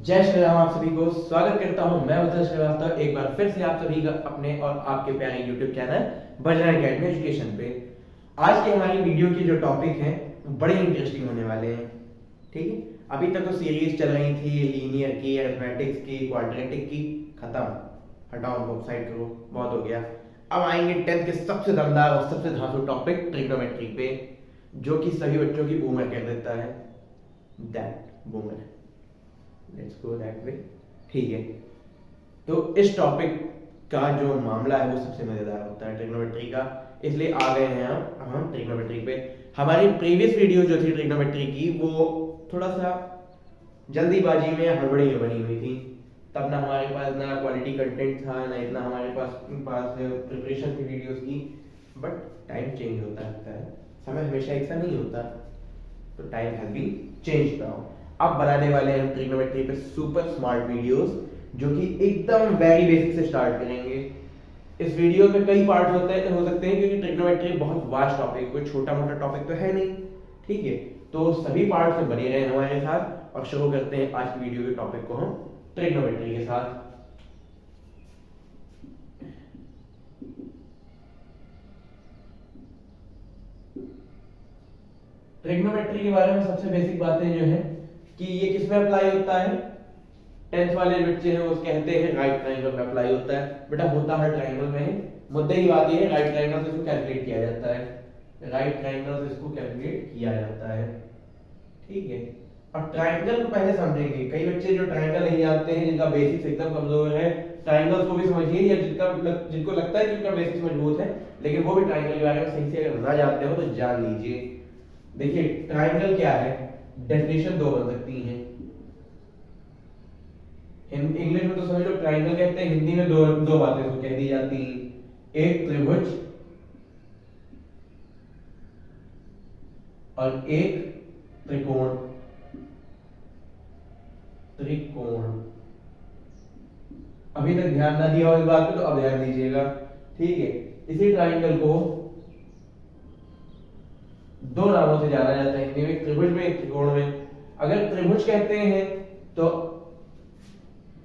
जय श्री राम। आप सभी को स्वागत करता हूं मैं उत्तर श्रीवास्तव एक बार फिर से आप सभी का अपने और आपके प्यारे YouTube channel Bajrang academy education पे। आज की हमारी वीडियो की जो टॉपिक है बड़े इंटरेस्टिंग होने वाले हैं। ठीक है, अभी तक तो सीरीज चल रही थी लीनियर की, अरिथमेटिक्स की, क्वाड्रेटिक की, खत्म, हटाओ उनको, साइड करो, बहुत हो गया। अब आएंगे 10th के सबसे दमदार और सबसे धांसू टॉपिक ट्रिग्नोमेट्री पे, जो कि सभी बच्चों की बूमर कर देता है। That boomer, let's go that way. ठीक है, तो इस टॉपिक का जो मामला है वो सबसे मजेदार होता है ट्रिग्नोमेट्री का, इसलिए आ गए हैं हम ट्रिग्नोमेट्री पे। हमारी प्रीवियस वीडियो जो थी ट्रिग्नोमेट्री की वो थोड़ा सा जल्दीबाजी में हड़बड़ी में बनी हुई थी, तब ना हमारे पास ना क्वालिटी कंटेंट था, ना इतना हमारे पास प्रिपरेशन थी वीडियोस की। बट टाइम चेंज होता रहता है, समय हमेशा एक सा नहीं होता, तो time has been change now. अब बनाने वाले हैं हम ट्रिग्नोमेट्री पे सुपर स्मार्ट वीडियोस, जो कि एकदम वेरी बेसिक से स्टार्ट करेंगे। इस वीडियो में कई पार्ट हो सकते हैं क्योंकि ट्रिग्नोमेट्री बहुत वास्ट टॉपिक, कोई छोटा मोटा टॉपिक तो है नहीं। ठीक है, तो सभी पार्ट से बने रहे हमारे साथ और शुरू करते हैं आज की वीडियो के टॉपिक को हम ट्रिग्नोमेट्री के साथ। ट्रिग्नोमेट्री के बारे में सबसे बेसिक बातें जो है कि ये किस में अप्लाई होता है। 10th वाले बच्चे हैं वो कहते हैं राइट ट्रायंगल में अप्लाई होता है। बेटा होता हर ट्रायंगल में है, मुद्दे की बात ये है राइट ट्रायंगल से इसको कैलकुलेट किया जाता है, राइट ट्रायंगल से इसको कैलकुलेट किया जाता है। ठीक है, अब ट्रायंगल को पहले समझेंगे। कई बच्चे जो ट्रायंगल नहीं जानते हैं, जिनका बेसिक्स एकदम कमजोर है, ट्रायंगल्स को भी समझिए, या जिनको लगता है कि उनका बेसिक्स मजबूत है लेकिन वो भी ट्रायंगल के बारे में सही से अगर ना जानते हो तो जान लीजिए। देखिए ट्रायंगल क्या है, डेफिनेशन दो बन सकती हैं। इंग्लिश में तो समझ लो ट्रायंगल कहते हैं, हिंदी में दो बातें तो कह दी जाती हैं, एक त्रिभुज और एक त्रिकोण। त्रिकोण अभी तक ध्यान ना दिया हो इस बात पे तो अब ध्यान दीजिएगा। ठीक है, इसी ट्रायंगल को दो नामों से जाना जाता है, हिंदी में त्रिभुज में, एक त्रिकोण में। अगर त्रिभुज कहते हैं तो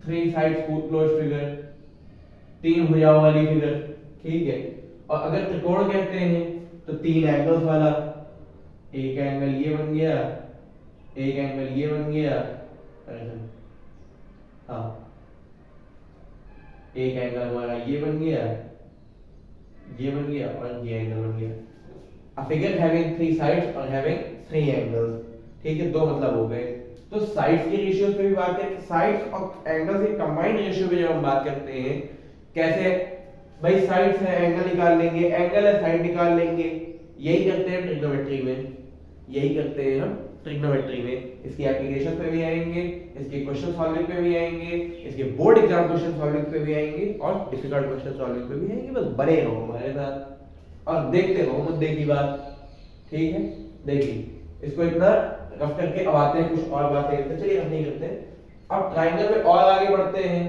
थ्री साइड्स क्लोज्ड फिगर, तीन भुजाओं वाली फिगर। ठीक है, और अगर त्रिकोण कहते हैं तो तीन एंगल्स वाला, एक एंगल ये बन गया, एक एंगल ये बन गया, हाँ एक एंगल हमारा ये बन गया, ये बन गया और ये एंगल बन गया। A figure having three sides और having three angles। ठीक है, दो मतलब हो गए। तो साइड्स के रेशियोज पे भी बात करें, साइड्स और एंगल्स के कंबाइंड रेशियो पे जब हम बात करते हैं, कैसे भाई साइड्स है एंगल निकाल लेंगे, एंगल है साइड निकाल लेंगे। यही करते हैं ट्रिग्नोमेट्री में, यही करते हैं हम ट्रिग्नोमेट्री में। इसकी एप्लीकेशन पे भी आएंगे, इसके क्वेश्चन सॉल्विंग पे भी आएंगे, इसके बोर्ड एग्जाम क्वेश्चन सॉल्विंग पे भी आएंगे और डिफिकल्ट क्वेश्चन सॉल्विंग पे भी आएंगे। बस बने रहो हमारे साथ और देखते रहो मुद्दे की बात। ठीक है, देखिए इसको इतना रफ करके अब आते हैं कुछ और बातें करते हैं। चलिए अब नहीं करते हैं, अब ट्रायंगल में और आगे बढ़ते हैं।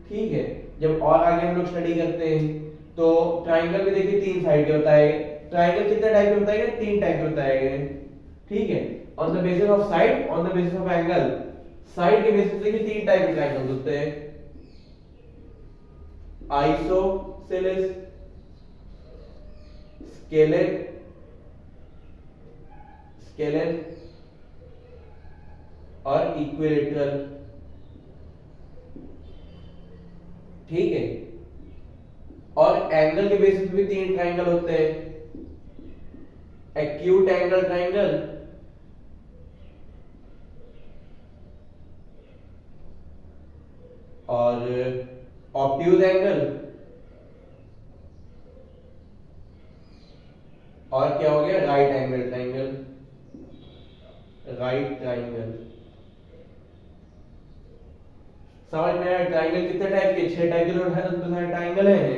ठीक है, जब और आगे हम लोग स्टडी करते हैं तो ट्रायंगल में देखिए तीन साइड के होता है। ट्रायंगल कितने टाइप के होता है? तीन टाइप के होता है। ठीक है, on the basis of side, on the basis of angle. Side के बेसिस पे तीन टाइप के ट्रायंगल होते हैं, आइसोसेलेस, स्केलेन, स्केलेन और इक्विलेटरल। ठीक है, और एंगल के बेसिस पे भी तीन ट्रायंगल होते हैं, एक्यूट एंगल ट्रायंगल और ऑब्ट्यूज एंगल, और क्या हो गया right angle triangle. Right triangle समझ में आया? ट्रायंगल कितने टाइप के? 6 टाइप के तो सारे ट्रायंगल है।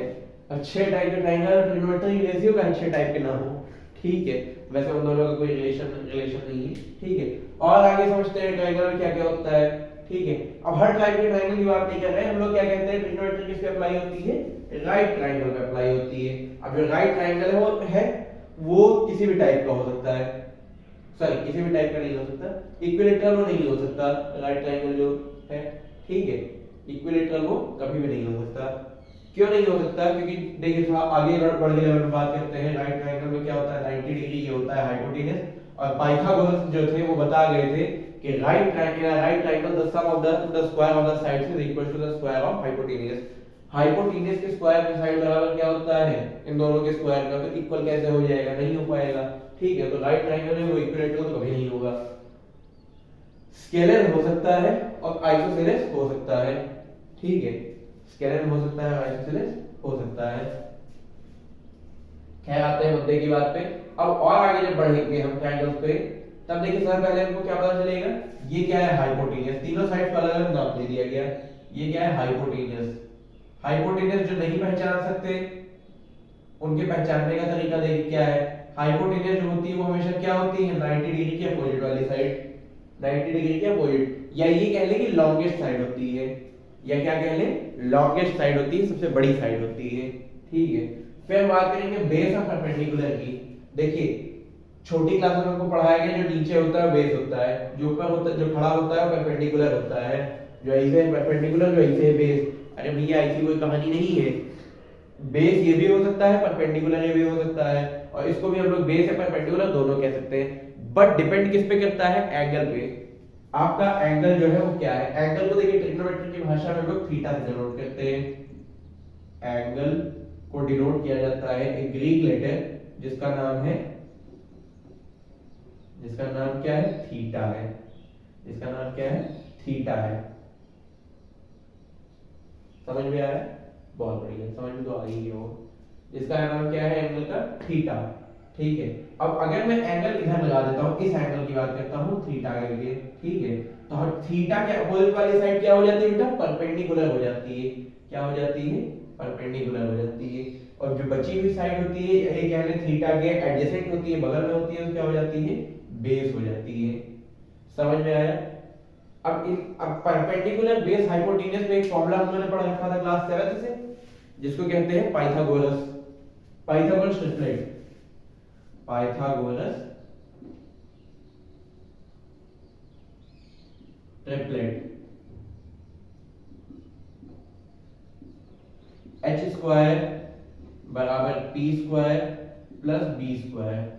अब 6 टाइप के ट्रायंगल ट्रिग्नोमेट्री रेशियो का 6 टाइप के ना हो। ठीक है, वैसे उन दोनों का कोई रिलेशन नहीं है। ठीक है, और आगे समझते हैं ट्रायंगल में क्या क्या होता है। ठीक है, अब हर टाइप के ट्रायंगल की बात नहीं कर रहे हैं हम लोग, क्या कहते हैं ट्रिग्नोमेट्री किस पे अप्लाई होती है? राइट ट्रायंगल पे अप्लाई होती है। अब जो राइट ट्रायंगल है वो किसी भी टाइप का हो सकता है, सॉरी किसी भी टाइप का नहीं हो सकता, इक्विलेटरल नहीं हो सकता राइट ट्रायंगल जो है। ठीक है, इक्विलेटरल वो कभी भी नहीं हो सकता। क्यों नहीं हो सकता? क्योंकि देखिए थोड़ा आगे बढ़ के लेवल में बात करते हैं। राइट ट्रायंगल में क्या होता है, 90 डिग्री ये होता है हाइपोटेनस, और पाइथागोरस जो थे वो बता गए थे कि right triangle the sum of the square of the sides is equal to the square of hypotenuse. Hypotenuse के स्क्वायर में साइड बराबर क्या होता है, इन दोनों के स्क्वायर का, तो इक्वल कैसे हो जाएगा, नहीं हो पाएगा। ठीक है, तो राइट ट्रायंगल में वो इक्विलेटरल तो कभी नहीं होगा। स्केलर हो सकता है और आइसोसेलेस हो सकता है। ठीक है, स्केलर हो सकता है, आइसोसेलेस हो सकता है। खैर आते हैं मुद्दे की बात पे। अब और आगे जब बढ़ेंगे हम ट्रायंगल्स पे, तब देखिए सर पहले हमको क्या पता चलेगा, ये क्या है हाइपोटेनस, तीनों साइड का अलग अलग नाम दे दिया गया। ये क्या है हाइपोटेनस। हाइपोटेनस जो नहीं पहचान सकते उनके पहचानने का तरीका देखिए क्या है। हाइपोटेनस जो होती है वो हमेशा क्या होती है, 90 डिग्री के अपोजिट वाली साइड, 90 डिग्री के अपोजिट, या ये कह लें कि लॉन्गेस्ट साइड होती है, या क्या कह लें, लॉन्गेस्ट साइड होती है, सबसे बड़ी साइड होती है। ठीक है, फिर हम बात करेंगे बेस और परपेंडिकुलर की। देखिए छोटी क्लास में हमको पढ़ाया गया जो नीचे होता है बेस होता है, जो ऊपर होता है, जो खड़ा होता है वो परपेंडिकुलर होता है, जो ऐसे है परपेंडिकुलर, जो ऐसे है बेस। अरे भैया ऐसी कोई कहानी नहीं है, बेस ये भी हो सकता है, परपेंडिकुलर ये भी हो सकता है, और इसको भी हम लोग बेस या परपेंडिकुलर दोनों कह सकते हैं। बट डिपेंड किस पे करता है, एंगल पे। आपका एंगल जो है वो क्या है, एंगल को देखिए ट्रिग्नोमेट्री की भाषा में हम लोग थीटा से डिनोट करते हैं। एंगल को डिनोट किया जाता है एक ग्रीक लेटर जिसका नाम है, जिसका नाम क्या है, थीटा है। जिसका नाम क्या है, थीटा है। समझ में आया? बहुत बढ़िया, समझ में तो आ ही हो। इसका नाम क्या है, एंगल का, थीटा। ठीक है, अब अगर मैं एंगल इधर लगा देता हूं, इस एंगल की बात करता हूं थीटा के लिए। ठीक है, तो हम थीटा के अपोजिट वाली साइड क्या हो जाती है बेटा, परपेंडिकुलर हो जाती है। क्या हो जाती है, परपेंडिकुलर हो जाती है। और जो बची हुई साइड होती है, ये कह लें थीटा के एडजेसेंट होती है, बगल में होती है, तो क्या हो जाती है, बेस हो जाती है। समझ में आया? अब परपेंडिकुलर बेस हाइपोटेनस पे एक फॉर्मूला हमने पढ़ा रखा था क्लास 7 से, जिसको कहते हैं Pythagoras, Pythagoras triplet, Pythagoras triplet. H square बराबर P square plus B square.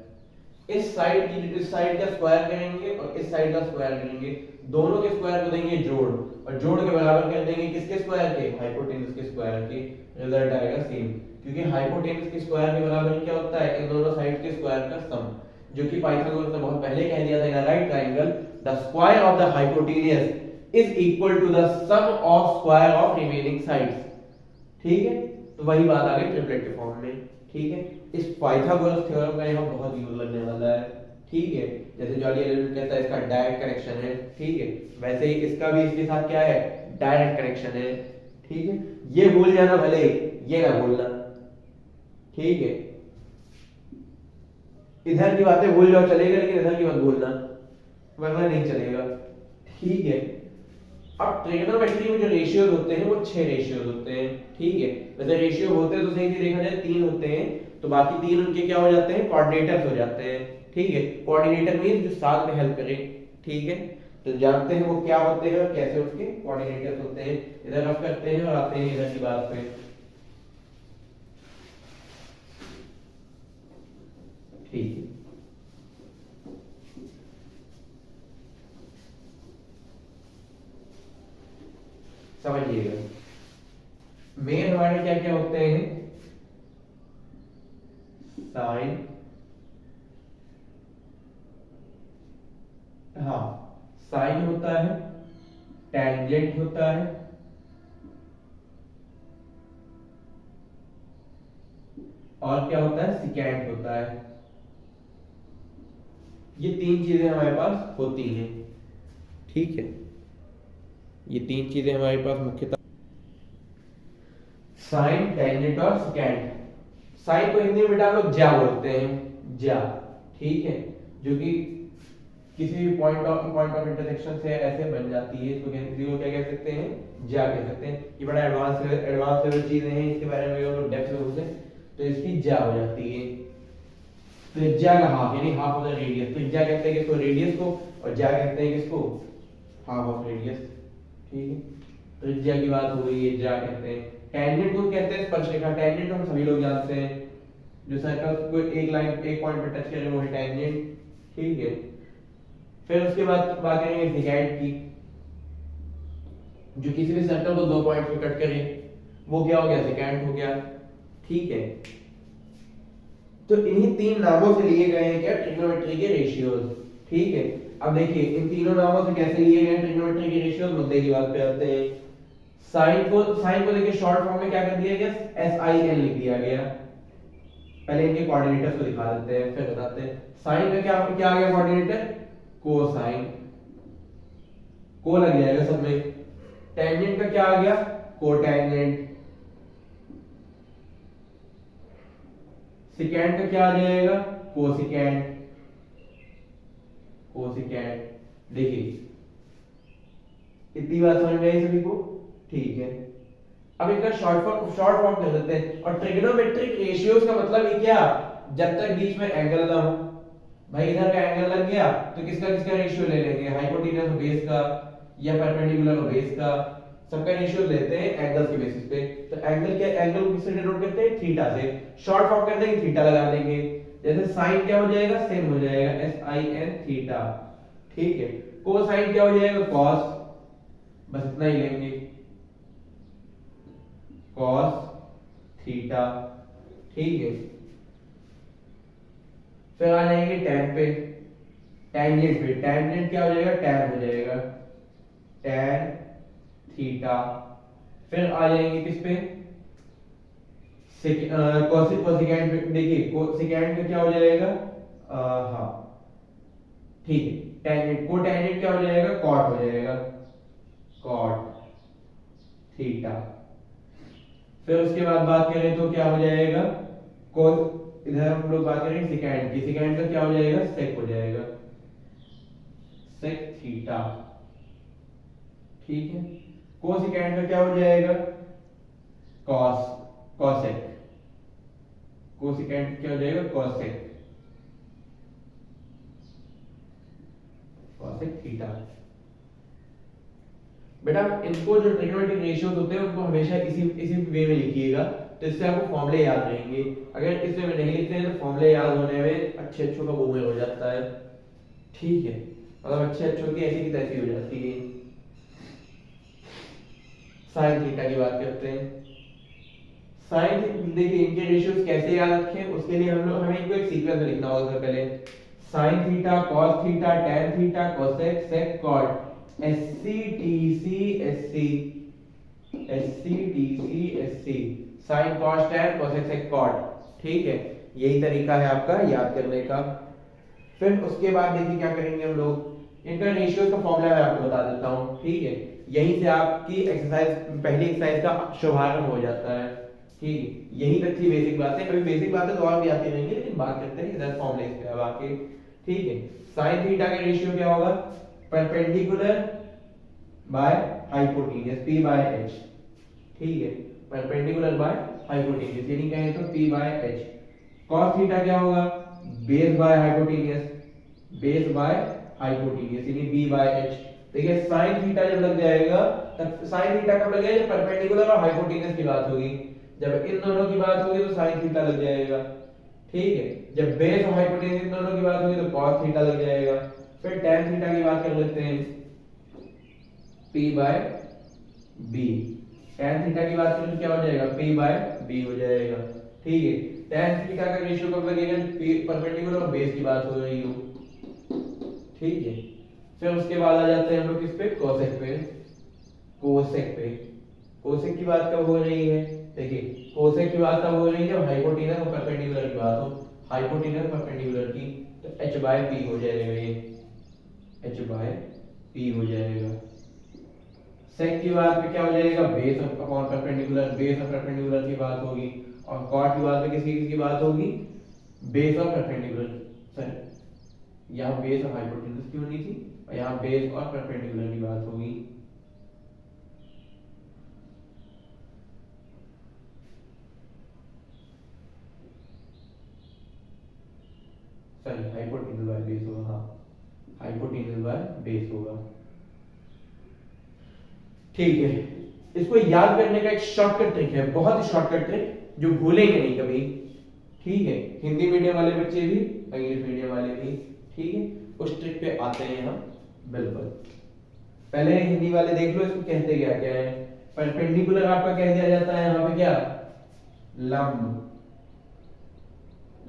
इस साइड का स्क्वायर करेंगे और इस साइड का स्क्वायर करेंगे, दोनों के स्क्वायर को देंगे जोड़, और जोड़ के बराबर कर देंगे किसके स्क्वायर के, हाइपोटेनस के स्क्वायर के। रिजल्ट आएगा सेम, क्योंकि हाइपोटेनस के स्क्वायर के बराबर क्या होता है, इन दोनों साइड के स्क्वायर का सम, जो कि पाइथागोरस ने बहुत पहले कह दिया था, in a right triangle the square of the hypotenuse is equal to the sum of square of remaining sides. ठीक है, तो वही बात आ गई ट्रिपलेट के फॉर्म में। ठीक है, इस पाइथागोरस थ्योरम का यहाँ बहुत यूज लगने वाला है। ठीक है, जैसे जॉली एलिमेंट कहता है इसका डायरेक्ट कनेक्शन है। ठीक है, वैसे ही इसका भी इसके साथ क्या है, डायरेक्ट कनेक्शन है। ठीक है, ये भूल जाना भले, ये ना भूलना। ठीक है, इधर की बातें भूल जाओ चलेगा, लेकिन इधर की मत भूलना, वरना नहीं चलेगा। ठीक है, अब ट्रिग्नोमेट्री में जो रेशियोज होते हैं वो 6 रेशियोज होते हैं। ठीक है, वैसे रेशियो होते तो सही से देखा जाए 3 होते हैं, तो बाकी 3 उनके क्या हो जाते हैं, कोऑर्डिनेटर्स हो जाते हैं। ठीक है, कोऑर्डिनेटर मींस जो साथ में हेल्प करे। ठीक है, तो जानते हैं वो क्या होते हैं और कैसे उसके कोऑर्डिनेटर्स होते हैं। इधर रफ करते हैं और आते हैं इधर की बात पे। ठीक है, समझिएगा मेन हमारे क्या क्या होते हैं, साइन, हाँ साइन होता है, टेंजेंट होता है, और क्या होता है, सिकेंट होता है। ये 3 चीजें हमारे पास होती हैं। ठीक है, ये 3 चीजें हमारे पास मुख्यतः, साइन, टेंजेंट और सिकेंट। साइन को हिंदी में बेटा हम लोग ज्या बोलते हैं, ज्या। ठीक है, जो कि किसी भी पॉइंट ऑफ इंटरसेक्शन से ऐसे बन जाती है, इसको क्या कह सकते हैं, ज्या कह सकते हैं। ये बड़ा एडवांस लेवल चीजें हैं, इसके बारे में हम लोग डेप्थ में घुसे तो इसकी ज्या हो जाती है। त्रिज्या का हाफ, यानी हाफ ऑफ द रेडियस। त्रिज्या कहते हैं किसको, रेडियस को, और ज्या कहते हैं किसको, हाफ ऑफ रेडियस। ठीक है, त्रिज्या की बात हो गई, ये ज्या कहते हैं। टेंजेंट को कहते हैं स्पर्शरेखा, टेंजेंट हम सभी लोग जानते हैं, जो सर्कल को एक लाइन एक पॉइंट पे टच करे वो है टेंजेंट, ठीक है। फिर उसके बाद बात करेंगे सेकेंड की, जो किसी भी सर्कल को दो पॉइंट पे कट करे वो क्या हो गया, सेकेंड हो गया, ठीक है। तो इन्हीं तीन नामों से लिए गए हैं क्या, ट्रिग्नोमेट्री के रेशियोज, ठीक है। अब देखिए इन तीनों नामों से कैसे लिए गए ट्रिग्नोमेट्री के रेशियोज, मुद्दे की बात पे आते हैं। साइन को देखिए शॉर्ट फॉर्म में क्या कर दिया गया, SIN लिख दिया गया। पहले इनके कोऑर्डिनेटर्स को दिखा देते हैं फिर बताते हैं। साइन का क्या क्या आ गया कोऑर्डिनेटर, कोसाइन, को लग जाएगा सब में। टेंजेंट का क्या आ गया, कोटेंजेंट। सिकेंड का क्या आ जाएगा, कोसिकेंड, कोसिकेंड। देखिए इतनी बात समझ में आई सभी को, ठीक है। अब इनका शॉर्ट फॉर्म कर देते हैं। और ट्रिग्नोमेट्रिक रेशियोज का मतलब ये क्या, जब तक बीच में एंगल ना हो, भाई इधर का एंगल लग गया तो किसका किसका रेशियो ले लेंगे, हाइपोटेन्यूस और बेस का या परपेंडिकुलर और बेस का, सबका रेशियो लेते हैं एंगल्स के बेसिस पे। तो एंगल को किससे डिनोट करते हैं, थीटा से। शॉर्ट फॉर्म कर देंगे, थीटा लगा देंगे। जैसे साइन क्या हो जाएगा, sin हो जाएगा, SIN थीटा, ठीक है। कोसाइन क्या हो जाएगा, cos, बस इतना ही लेंगे, cos थीटा, ठीक है। फिर आ जाएंगे tan पे, टेंजेंट पे, टेंजेंट क्या हो जाएगा, tan हो जाएगा, tan थीटा। फिर आ जाएंगे किस पे, कोसिकेंड पे। देखिए कोसिकेंड का क्या हो जाएगा, हाँ ठीक है, टेंजेंट को टेंजेंट क्या हो जाएगा, कॉट हो जाएगा, कॉट थीटा। फिर उसके बाद बात करें तो क्या हो जाएगा, कोस, इधर हम लोग बात करेंगे सेकेंड की, सेकेंड का क्या हो जाएगा, सेक हो जाएगा, सेक थीटा, ठीक है। कोसिकेंड का क्या हो जाएगा, कॉस, कॉसेक, कोसिकेंड क्या हो जाएगा, कॉसेक, कॉसेक थीटा। बेटा इनको जो ट्रिग्नोमेट्रिक रेशियोज होते हैं उनको हमेशा इसी इसी वे में लिखिएगा, तो इससे आपको फॉर्मूले याद रहेंगे। अगर इस वे में नहीं लिखते हैं तो फॉर्मूले याद होने में अच्छे अच्छों का बोझ हो जाता है, ठीक है। मतलब अच्छे अच्छों की ऐसी की तैसी हो जाती है। साइन थीटा की बात करते हैं। साइन, देखिए इनके रेशियोज कैसे याद रखें, उसके लिए हमें इनको एक सीक्वेंस में लिखना होगा। सबसे पहले sine theta, cos theta, tan theta, cosec, sec, cot, SC sine cos tan cosec sec cot, ठीक है। यही तरीका है आपका याद करने का। फिर उसके बाद देखिए क्या करेंगे हम लोग, इनका रेशियो का फॉर्मूला मैं आपको बता देता हूं, ठीक है। यहीं से आपकी एक्सरसाइज, पहली एक्सरसाइज का शुभारंभ हो जाता है, ठीक है। यही तक थी बेसिक बातें, कभी बेसिक बातें तो और भी आती रहेंगी, लेकिन बात करते हैं इधर फॉर्मूले पे अब आके, ठीक है। साइन थीटा का रेशियो क्या होगा, perpendicular by hypotenuse, P by H, ठीक है। परपेंडिकुलर बाय हाइपोटेन्यूज यानी कहें तो P by H। cos theta क्या होगा, base by hypotenuse, base by hypotenuse यानी B बाय H। देखिए sin थीटा जब लग जाएगा, तब sin थीटा कब लगेगा, जब परपेंडिकुलर और हाइपोटेन्यूज की बात होगी। जब इन दोनों की बात होगी तो sin थीटा लग जाएगा, ठीक है। जब बेस और हाइपोटेन्यूज इन दोनों की बात होगी तो cos थीटा लग जाएगा। फिर tan थीटा की बात कर लेते हैं, P by B। tan theta की बात करें तो क्या हो जाएगा, P बाय B हो जाएगा, ठीक है। tan थीटा का रेशियो कब लगेगा, परपेंडिकुलर और बेस की बात हो रही हो, ठीक है। फिर उसके बाद आ जाते हैं हम लोग किस पे, कोसेक पे, कोसेक पे। कोसेक की बात कब हो रही है, देखिए कोसेक की बात कब हो रही है, जब हाइपोटेनस और परपेंडिकुलर की बात हो, हाइपोटेनस परपेंडिकुलर की, तो H बाय P हो जाएगा, ये H बाय P हो जाएगा। सेक की बात पे क्या हो जाएगा, बेस अपॉन परपेंडिकुलर, बेस और परपेंडिकुलर की बात होगी। और कॉट की बात पे किसकी किसकी बात होगी, बेस और परपेंडिकुलर, सॉरी यहाँ बेस और हाइपोटेन्यूज की होनी थी, और यहाँ बेस और परपेंडिकुलर की बात होगी। सॉरी हाइपोटेन्यूज बाय बेस होगा, हाँ हाइपोटेन्यूज बाय बेस होगा, ठीक है। इसको याद करने का एक शॉर्टकट ट्रिक है, बहुत ही शॉर्टकट ट्रिक जो भूलेंगे नहीं कभी। ठीक है, हिंदी मीडियम वाले बच्चे भी, इंग्लिश मीडियम वाले भी। ठीक है, उस ट्रिक पे आते हैं हम। बिल्कुल, पहले हिंदी वाले देख लो इसको कहते क्या क्या है। परपेंडिकुलर आपका कह दिया जाता है यहाँ पे क्या, लंब।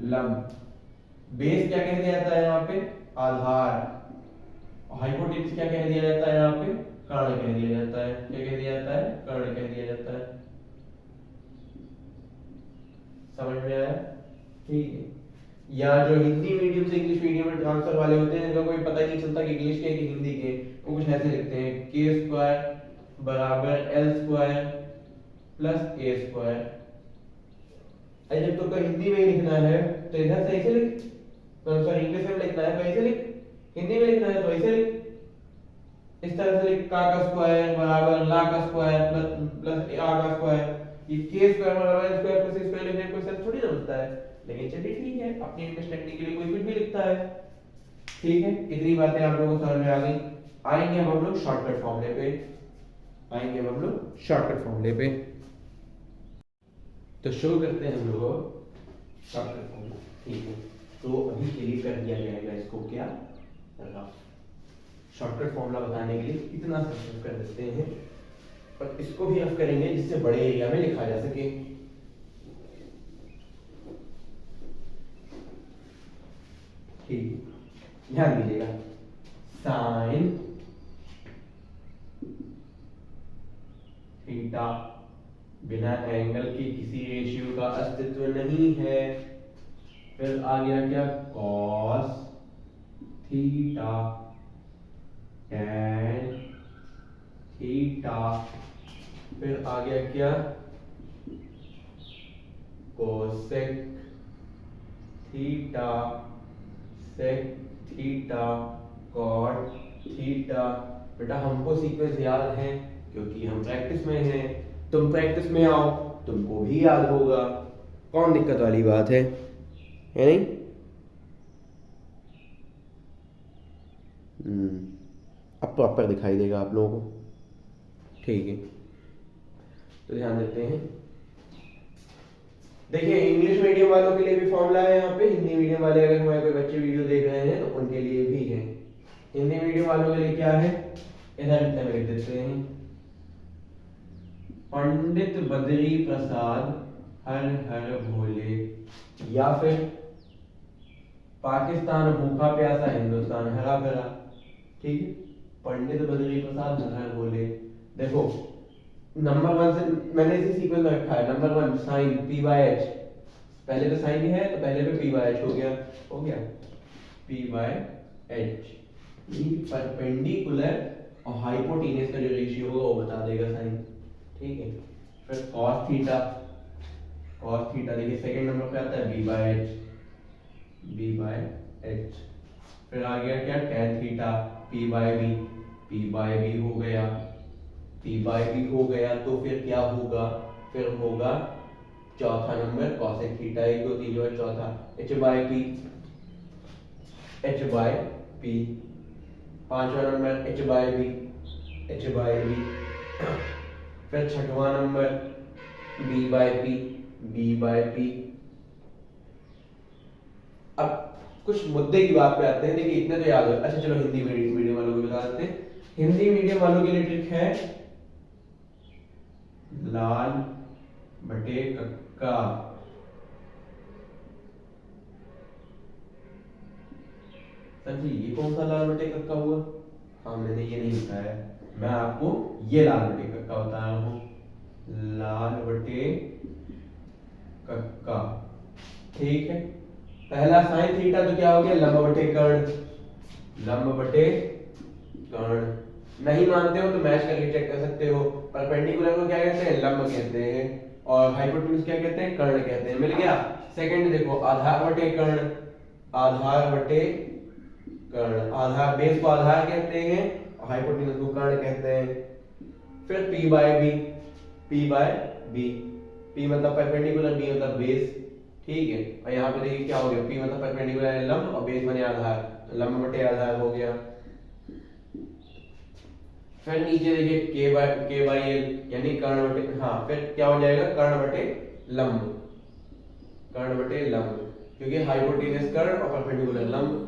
लंब। बेस क्या कह दिया जाता है यहाँ पे, आधार। और हाइपोटेन्यूज क्या कह दिया जाता है यहाँ पे, कर्ण कह दिया जाता है। क्या कह दिया जाता है, कर्ण कह दिया जाता है। समझ में आया? ठीक है। या जो हिंदी मीडियम से इंग्लिश मीडियम में ट्रांसफर वाले होते हैं जिनका कोई पता ही नहीं चलता कि इंग्लिश के कि हिंदी के, वो कुछ ऐसे लिखते हैं, के स्क्वायर बराबर एल स्क्वायर प्लस ए स्क्वायर। अरे जब तो हिंदी में ही लिखना है तो इधर से ऐसे लिख, तो सॉरी इंग्लिश में लिखना है तो ऐसे लिख, हिंदी में लिखना है तो ऐसे लिख। इस तरह से लिख, का स्क्वायर बराबर ला का स्क्वायर प्लस आ का स्क्वायर। ये के स्क्वायर बराबर स्क्वायर प्लस स्क्वायर लिखने में कोई सेंस थोड़ी ना बनता है, लेकिन चलिए ठीक है, अपनी अंडरस्टैंडिंग के लिए कोई कुछ भी लिखता है। ठीक है, इतनी बातें आप लोगों को समझ में आ गई। आएंगे हम लोग शॉर्टकट फॉर्मूले पे, आएंगे हम लोग शॉर्टकट फॉर्मूले पे। तो शुरू करते हैं हम लोग शॉर्टकट फॉर्मूला। ठीक है, तो अभी के लिए कर दिया जाएगा इसको क्या, शॉर्टकट फॉर्मूला बताने के लिए इतना सब कर देते हैं, और इसको भी रफ करेंगे जिससे बड़े एरिया में लिखा जा सके। ठीक, ध्यान दीजिएगा, साइन थीटा बिना एंगल के किसी रेशियो का अस्तित्व नहीं है। फिर आ गया क्या, कॉस थीटा टैन थीटा। फिर आ गया क्या, cosec theta sec theta cot theta. बेटा हमको सीक्वेंस याद है क्योंकि हम प्रैक्टिस में हैं, तुम प्रैक्टिस में आओ तुमको भी याद होगा, कौन दिक्कत वाली बात है नहीं? अब प्रॉपर दिखाई देगा आप लोगों को। ठीक है, तो ध्यान देते हैं। देखिए इंग्लिश मीडियम वालों के लिए भी फॉर्मूला है यहाँ पे, हिंदी मीडियम वाले अगर हमारे कोई बच्चे वीडियो देख रहे हैं तो उनके लिए भी है। हिंदी मीडियम वालों के लिए क्या है, इधर में लिख देते हैं, पंडित बद्री प्रसाद हर हर भोले, या फिर पाकिस्तान भूखा प्यासा हिंदुस्तान हरा भरा। ठीक है, पंडित बद्री प्रसाद हर हर भोले। देखो नंबर 1 से मैंने इसी सीक्वेंस में रखा है। Number 1 sine P by H, पहले तो साइन ही है तो पहले पे पी बाय एच हो गया, हो गया पी बाय एच। परपेंडिकुलर और हाइपोटेन्यूज का जो रेशियो होगा वो बता देगा साइन। ठीक है, फिर कॉस थीटा, कॉस थीटा देखिए सेकंड नंबर पे आता है B by H, B by H. फिर आ गया क्या, tan theta P by B, P by B हो गया, पी बाय बी हो गया। तो फिर क्या होगा, फिर होगा चौथा नंबर कॉसेक थीटा, 1 2 3 और चौथा H by P, H by P. पांचवा नंबर H by B, H by B. फिर छठवां नंबर B by P, B by P. अब कुछ मुद्दे की बात पे आते हैं, देखिए इतने तो याद हो। अच्छा चलो हिंदी मीडियम वालों को बता देते हैं। हिंदी मीडियम वालों के लिए ट्रिक है लाल बटे कक्का। सर जी ये कौन सा लाल बटे कक्का हुआ? हाँ मैंने ये नहीं बताया, मैं आपको ये लाल बटे कक्का बता रहा हूं, लाल बटे कक्का। ठीक है, पहला साइन थीटा तो क्या हो गया, लंब बटे कर्ण, लंब बटे कर्ण। नहीं मानते हो तो मैच करके चेक कर सकते हो। परपेंडिकुलर को क्या कहते हैं, लंब कहते हैं, और हाइपोटेन्यूज क्या कहते हैं, कर्ण कहते हैं। मिल गया। सेकंड देखो, आधार बटे कर्ण, आधार बटे कर्ण। आधार बेस को आधार कहते हैं और हाइपोटेन्यूज को कर्ण कहते हैं। फिर P by B, P by B, P मतलब परपेंडिकुलर, बी मतलब बेस। ठीक है, और यहाँ पे देखिए क्या हो गया, पी मतलब परपेंडिकुलर है लंब और बेस बने आधार, तो लंब बटे आधार हो गया। फिर नीचे देखिए के बाई एल यानी कर्ण बटे, हाँ फिर क्या हो जाएगा, कर्ण बटे लंब, कर्ण बटे लंब, क्योंकि हाइपोटेनस कर्ण और परपेंडिकुलर लंब।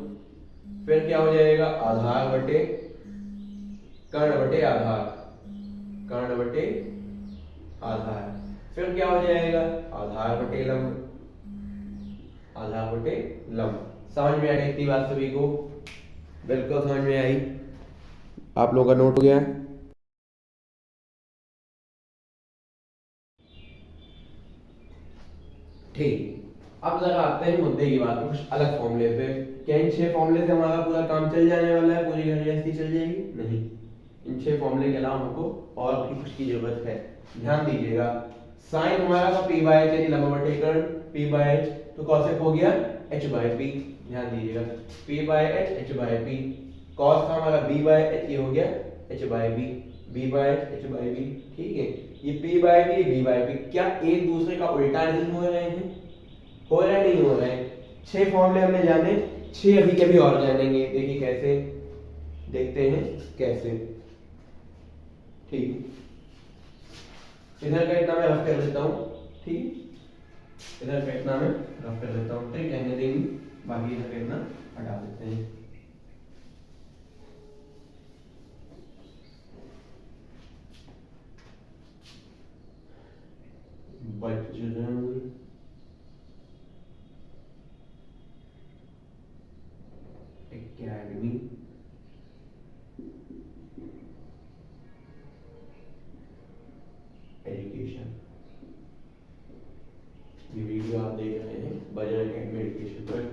फिर क्या हो जाएगा, आधार बटे कर्ण बटे आधार, कर्ण बटे आधार। फिर क्या हो जाएगा, आधार बटे लंब, आधार बटे लंब। समझ में आई इतनी बात सभी को? बिल्कुल समझ में आई। आप लोगों का नोट हो गया? ठीक, अब जरा आते हैं मुद्दे की बात, कुछ अलग फॉर्मूले पे। क्या इन 6 फॉर्मूले से हमारा पूरा काम चल जाने वाला है, पूरी गणित चल जाएगी? नहीं, इन 6 फॉर्मूले के अलावा हमको और भी कुछ की जरूरत है। ध्यान दीजिएगा, साइन हमारा था p बाय h यानी लंब बटे कर्ण, p बाय h, तो कॉसेक हो गया h बाय p। ध्यान दीजिएगा, p by h h by p, cos था हमारा b बाय h, ये हो गया h by b, b by h by b। ठीक है, ये p by b, b by p, क्या एक दूसरे का उल्टा नहीं हो रहे हैं? हो रहा है, नहीं हो रहा है? 6 फॉर्मूले हमने जाने, 6 अभी के भी और जानेंगे। देखिए कैसे, देखते हैं कैसे। ठीक, इधर का इतना मैं रफ कर देता हूँ। ठीक, इधर का इतना मैं रफ कर देता हूँ, ठीक, रहने देंगे, बाकी इधर का इतना हटा देते हैं। बजरंग एकेडमी एजुकेशन, ये वीडियो आप देख रहे हैं बजरंग एकेडमी एजुकेशन पर।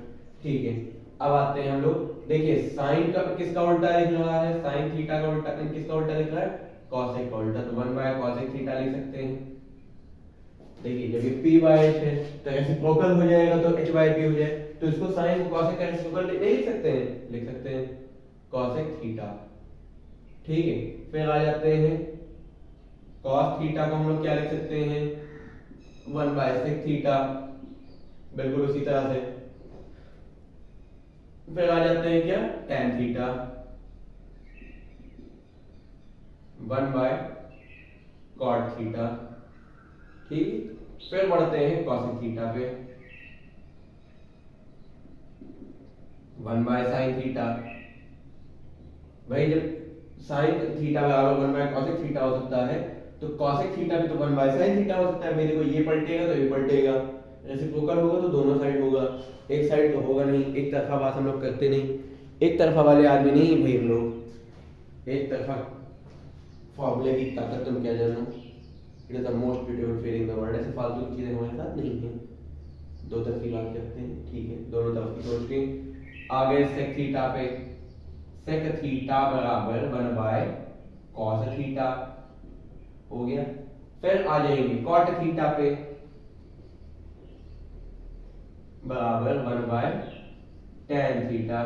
ठीक है, अब आते हैं हम लोग, देखिए साइन का किसका उल्टा लिख रहा है, साइन थीटा का उल्टा किसका उल्टा लिख रहा है, कॉसेक का उल्टा, तो 1 बाय कॉसेक थीटा लिख सकते हैं। देखिए जब ये p बाय h है तो रेसिप्रोकल हो जाएगा, तो h बाय p हो जाए, तो इसको साइन को कॉसेक का रेसिप्रोकल नहीं लिख सकते हैं? लिख सकते हैं, कॉसेक थीटा। ठीक है, फिर आ जाते हैं कॉस थीटा को हम लोग क्या लिख सकते हैं, 1 बाय सेक थीटा, बिल्कुल उसी तरह से। फिर आ जाते हैं क्या, tan theta, 1 by cot theta. ठीक, फिर बढ़ते हैं कॉसेक थीटा पे, 1 बाय साइन थीटा। भाई जब साइन थीटा बराबर 1 बाय कॉसेक थीटा हो सकता है, तो कॉसेक थीटा भी तो 1 बाय साइन थीटा हो सकता है। भाई देखो ये पलटेगा तो ये पलटेगा, रेसिप्रोकल होगा तो दोनों साइड होगा, एक साइड तो होगा नहीं। एक तरफा बात हम लोग करते नहीं, एक तरफा वाले आदमी नहीं है भाई हम लोग। एक तरफा फॉर्मूले की ताकत तुम क्या जानो, it is the most beautiful feeling the world. ऐसे फालतू की चीजें हमारे साथ नहीं है, दो तरफी बात करते हैं। ठीक है, दोनों तरफ की सोच के आ गए सेक थीटा पे, सेक थीटा बराबर 1 बाय कॉस थीटा हो गया। फिर आ जाएंगे कॉट थीटा पे, बराबर 1 बाय tan थीटा।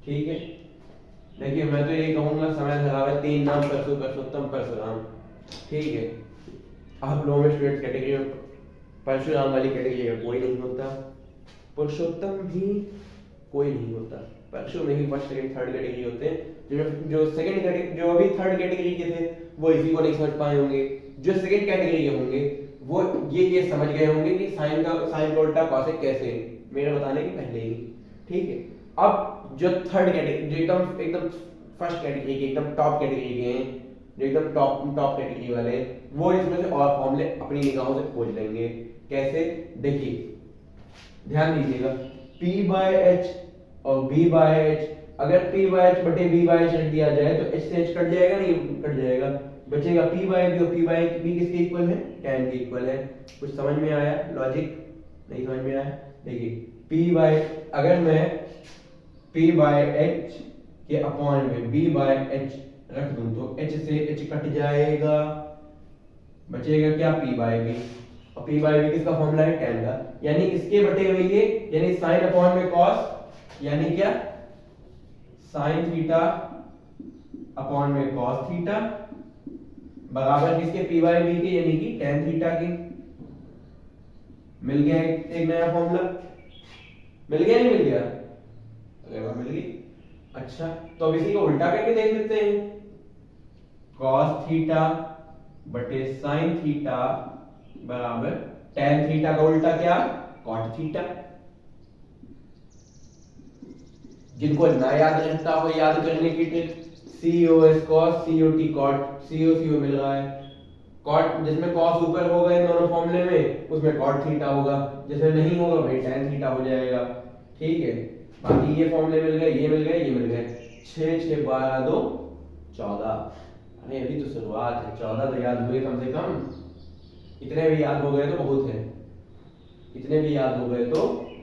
ठीक है, देखिए मैं तो ये कहूंगा समय लगावे 3 नाम परशुत्तम परशुराम। ठीक है, आप लोगों में स्टूडेंट कैटेगरी में परशुराम वाली कैटेगरी का कोई नहीं होता, पुरुषोत्तम भी कोई नहीं होता। परशु में ही फर्स्ट सेकंड थर्ड कैटेगरी होते हैं। जो सेकंड कैटेगरी, जो अभी थर्ड कैटेगरी के थे वो इसी को नहीं समझ पाए होंगे। जो सेकंड कैटेगरी के होंगे वो ये समझ गए होंगे कि साइन का उल्टा कॉसेक कैसे, मेरे बताने के पहले ही। ठीक है, अब जो थर्ड कैटेगरी, जो एकदम एकदम फर्स्ट कैटेगरी के, एकदम टॉप कैटेगरी के हैं, जो एकदम टॉप कैटेगरी वाले, वो इसमें से और फॉर्मूले अपनी निगाहों से खोज लेंगे। कैसे, देखिए ध्यान दीजिएगा, p बाय h और b बाय h, अगर p बाय h बटे b बाय h रख दिया जाए तो h से h कट जाएगा, नहीं कट जाएगा, बचेगा p बाय b, और p बाय b किसके इक्वल है, tan के इक्वल है। कुछ समझ में आया लॉजिक? नहीं समझ में आया? देखिए p बाय, अगर मैं p बाय h के अपॉन में b बाय h रख दूं तो h से h कट जाएगा, बचेगा क्या, p बाय b, और p बाय b किसका फॉर्मूला है, tan का, यानी इसके बटे हुए ये, यानी sin अपॉन में cos, यानी क्या, sin थीटा अपॉन में cos थीटा बराबर किसके, p बाय b के, यानी कि tan थीटा के। मिल गया एक नया फॉर्मूला, मिल गया नहीं मिल गया? रेवा मिल गई। अच्छा तो अब इसी को उल्टा करके देख लेते हैं, cos थीटा बटे sin थीटा बराबर tan थीटा का उल्टा क्या, cot थीटा। जिनको ना याद रहता हो याद करने की trick, cos cos cot cot co मिल रहा है, cot जिसमें cos ऊपर होगा इन दोनों फॉर्मूले में उसमें cot थीटा होगा, जिसमें नहीं होगा भाई tan थीटा हो जाएगा। ठीक है, बाकी ये फॉर्मूले मिल गए, ये मिल गए, ये मिल गए। 6 6 12 2 14। अरे अभी तो शुरुआत है, 14 तो याद हुए कम से कम, इतने भी याद हो गए तो बहुत है, इतने भी याद हो गए तो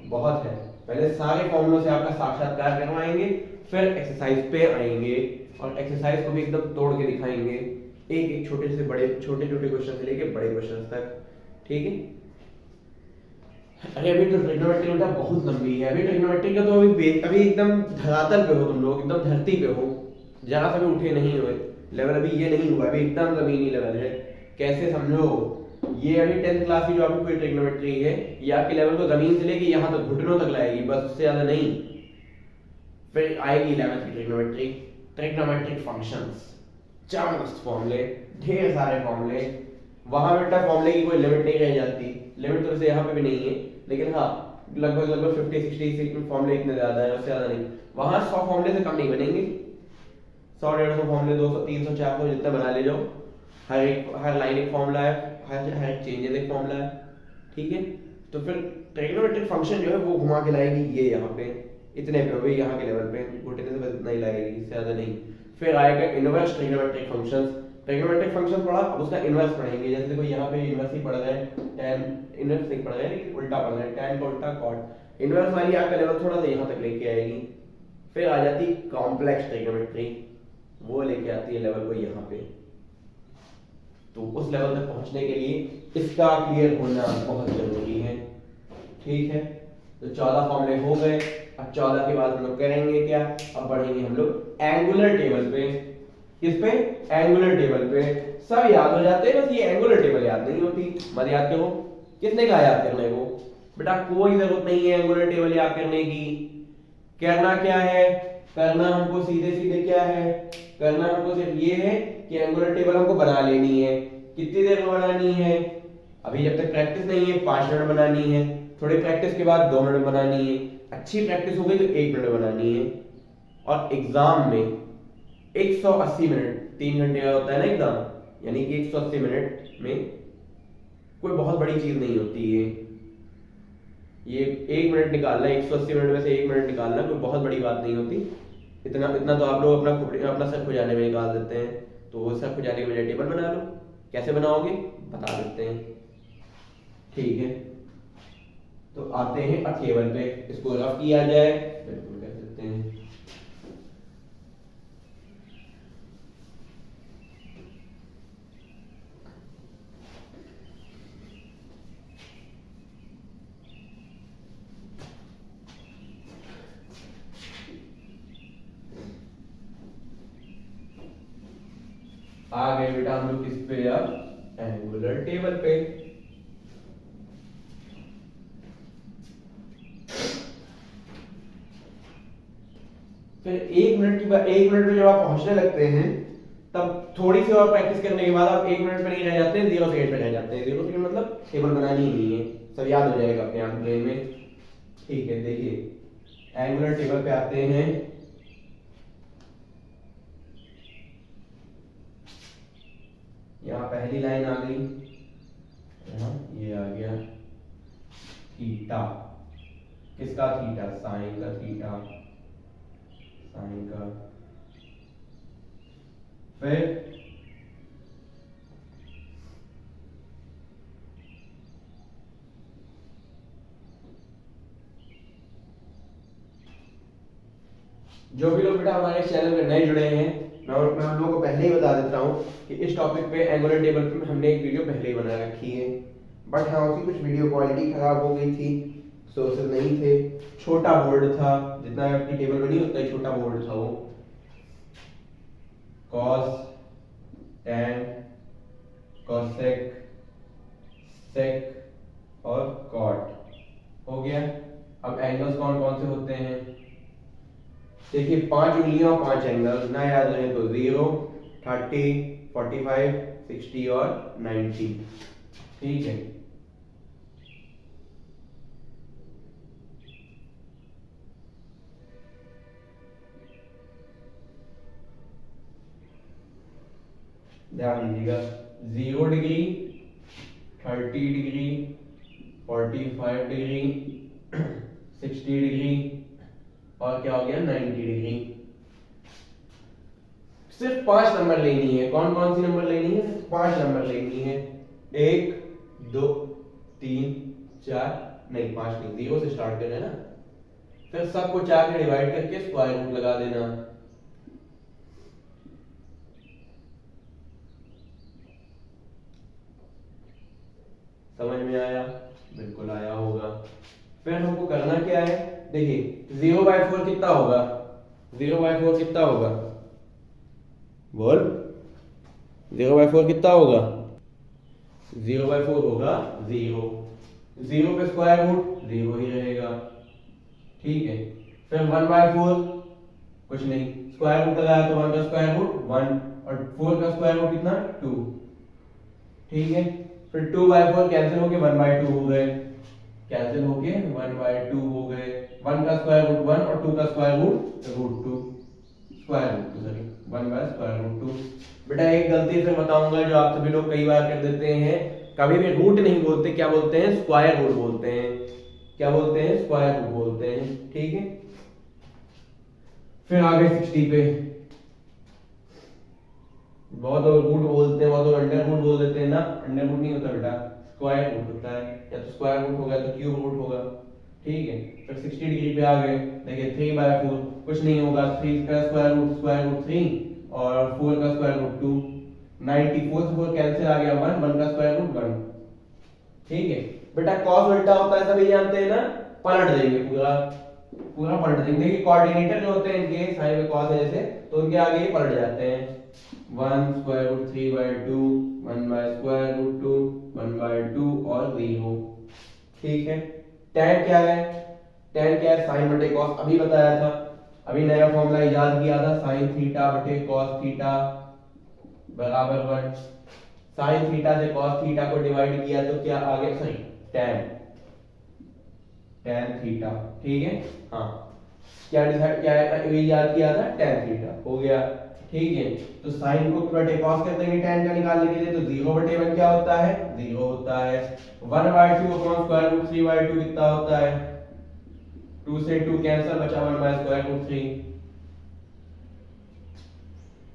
बहुत है। पहले सारे फॉर्मूलों से आपका साक्षात्कार करवाएंगे, फिर एक्सरसाइज पे आएंगे और एक्सरसाइज को भी एकदम तोड़ के दिखाएंगे, एक एक छोटे से बड़े, छोटे छोटे क्वेश्चन से लेके बड़े क्वेश्चन तक। ठीक है, अरे अभी तो ट्रिग्नोमेट्री बेटा बहुत लंबी है, अभी ट्रिग्नोमेट्री का तो अभी एकदम धरातल पे हो तुम लोग, एकदम धरती पे हो, जहां से भी उठे नहीं हुए, लेवल अभी ये नहीं हुआ, अभी एकदम जमीनी लेवल है। कैसे समझो, ये अभी 10th क्लास की जो आपकी कोई ट्रिग्नोमेट्री है ये आपके लेवल को जमीन से लेके यहाँ तक घुटनों तक लाएगी, बस उससे ज्यादा नहीं। फिर आएगी 11th की ट्रिग्नोमेट्री, ट्रिग्नोमेट्रिक फंक्शंस, जबरदस्त फॉर्मूले, ढेर सारे फॉर्मूले, वहां बेटा फॉर्मूले की कोई लिमिट नहीं रह जाती, लिमिट तो वैसे यहाँ पे भी नहीं है, लेकिन हाँ लगभग 50-60 फॉर्मूले इतने ज्यादा है, उससे ज्यादा नहीं। वहां 100 फॉर्मूले से कम नहीं बनेंगे, 100-150 फॉर्मूले, 200-300-400 जितना बना ले जाओ, हर लाइन एक फॉर्मूला है, हर चेंजेस एक फॉर्मूला है। ठीक है, तो फिर ट्रिग्नोमेट्रिक फंक्शन जो है वो घुमा के लाएगी ये यहाँ पे, इतने पे हो गई यहाँ के लेवल पे, घुटने से बस इतना ही लाएगी, इससे ज्यादा नहीं। फिर आएगा inverse trigonometric functions, trigonometric function पढ़ा, अब उसका इनवर्स पढ़ेंगे। जैसे देखो यहाँ पे इनवर्स ही पढ़ रहे हैं, tan इनवर्स नहीं पढ़ रहे हैं लेकिन उल्टा पढ़ रहे हैं, tan का उल्टा cot, इनवर्स वाली आपका लेवल थोड़ा सा यहाँ तक लेके आएगी। फिर आ जाती कॉम्प्लेक्स ट्रिग्नोमेट्री, वो लेके आती है लेवल को यहाँ पे। तो उस लेवल तक पहुंचने के लिए इसका क्लियर होना बहुत जरूरी है। ठीक है, तो 14 फॉर्मूले हो गए। अब 14 के बाद हम लोग करेंगे क्या, अब बढ़ेंगे हम लोग एंगुलर टेबल पे। किस पे, एंगुलर टेबल पे। सब याद हो जाते हैं, बस ये एंगुलर टेबल याद नहीं होती, मत याद करो। किसने कहा याद करने को, बेटा कोई जरूरत नहीं है एंगुलर टेबल याद करने की। करना क्या है, करना हमको सीधे सीधे क्या है, करना हमको सिर्फ ये है कि एंगुलर टेबल हमको बना लेनी है। कितनी देर में बनानी है, अभी जब तक प्रैक्टिस नहीं है 5 मिनट बनानी है, थोड़ी प्रैक्टिस के बाद 2 मिनट बनानी है, अच्छी प्रैक्टिस हो गई तो 1 मिनट बनानी है। और एग्जाम में 180 मिनट, 3 घंटे का होता है ना एग्जाम, यानी कि 180 मिनट में कोई बहुत बड़ी चीज नहीं होती है। ये 1 मिनट निकालना, 180 मिनट में से 1 मिनट निकालना कोई बहुत बड़ी बात नहीं होती। इतना इतना तो आप लोग अपना सर खुजाने में निकाल देते हैं। तो वो सर खुजाने के बजाय टेबल बना लो, कैसे बनाओगे बता देते हैं। ठीक है, तो आते हैं अब टेबल पे, इसको रफ किया जाए, बिल्कुल कर सकते हैं। आ गए बेटा हम लोग किस पे, अब एंगुलर टेबल पे। फिर 1 मिनट की बात, 1 मिनट में जब आप पहुंचने लगते हैं तब थोड़ी सी और प्रैक्टिस करने के बाद आप 1 मिनट पे नहीं रह जाते हैं, 0 सेकंड पे रह जाते हैं। 0 सेकंड मतलब टेबल बनानी ही नहीं है, सब याद हो जाएगा अपने आप ब्रेन में। ठीक है, देखिए एंगुलर टेबल पे आते हैं। यहाँ पहली लाइन आ गई, यहाँ ये आ गया थीटा, किसका थीटा, साइन का थीटा, साइन का। फिर जो भी लोग बेटा हमारे चैनल में नए जुड़े हैं, मैं उन लोगों को पहले ही बता देता हूँ कि इस टॉपिक पे एंगुलर टेबल पे हमने एक वीडियो पहले ही बना रखी है, बट हाँ उसकी कुछ वीडियो क्वालिटी खराब हो गई थी, सोर्सेज नहीं थे, छोटा बोर्ड था, जितना आपकी टेबल बनी उतना ही छोटा बोर्ड था वो। कॉस, टैन, कॉसेक, सेक और कॉट हो गया। अब एंगल्स कौन कौन से होते हैं, देखिए 5 उंगलियां और 5 एंगल ना याद रहे तो 0, 30, 45, 60 और 90। ठीक है, ध्यान दीजिएगा 0 डिग्री, 30 डिग्री, 45 डिग्री, 60 डिग्री और क्या हो गया 90 डिग्री। सिर्फ 5 नंबर लेनी है। कौन कौन सी नंबर लेनी है? सिर्फ 5 नंबर लेनी है। 1, 2, 3, 4, नहीं 5 नहीं, 0 से स्टार्ट कर ना। फिर सबको 4 से डिवाइड करके स्क्वायर रूट लगा देना। समझ में आया? बिल्कुल आया होगा। फिर हमको करना क्या है? देखिए 0/4 कितना होगा? 0/4 कितना होगा? बोल, 0/4 कितना होगा? 0/4 होगा 0। 0 पे स्क्वायर रूट 0 ही रहेगा। ठीक है, फिर 1/4 कुछ नहीं, स्क्वायर रूट लगाया तो 1 का स्क्वायर रूट 1 और 4 का स्क्वायर रूट कितना 2। ठीक है, फिर 2/4 कैंसिल होके 1/2 हो गए, कैंसिल होके 1/2 हो गए। 1 का स्क्वायर रूट 1 और 2 का square root √2, square root sorry 1/√2। बेटा एक गलती फिर बताऊंगा जो आप सभी लोग कई बार कर देते हैं, कभी भी रूट नहीं बोलते, क्या बोलते हैं? स्क्वायर रूट बोलते हैं। क्या बोलते हैं? स्क्वायर रूट बोलते हैं। ठीक है, फिर आगे 60 पे बहुत लोग रूट बोलते हैं, बहुत लोग अंडर रूट बोल देते हैं ना। अंडर रूट नहीं होता बेटा, स्क्वायर रूट होता है। या तो स्क्वायर रूट होगा तो क्यूब रूट होगा। ठीक है, फिर 60 डिग्री पे आ गए। देखिए 3/4 कुछ नहीं होगा, 3 का स्क्वायर रूट 3 और 4 का स्क्वायर रूट 2। 94 से 4 कैंसिल आ गया 1, 1 का स्क्वायर रूट 1। ठीक है बेटा, कॉस उल्टा होता है सभी जानते हैं ना। पलट देंगे, पूरा पूरा पलट देंगे। देखिए कोऑर्डिनेटर जो होते हैं इनके साइन में कॉस है जैसे, तो उनके आगे ये पलट जाते हैं। 1/√3/2, 1/√2, 1/2 और 0। ठीक है, tan क्या है? tan क्या है? साइन बटे कॉस, अभी बताया था, अभी नया फॉर्मूला याद किया था, साइन थीटा बटे कॉस थीटा बराबर 1। साइन थीटा से कॉस थीटा को डिवाइड किया तो क्या आ गया? Sorry tan theta. ठीक है, हाँ क्या डिसाइड क्या है? ये याद किया था, tan थीटा हो गया। ठीक है, तो साइन को बटे कॉस कर देंगे tan का निकालने के लिए, तो 0/1 क्या होता है? 0 होता है। 1/2 अपॉन स्क्वायर रूट 3/2 कितना होता है? 2 से 2 कैंसिल, बचा 1/√3।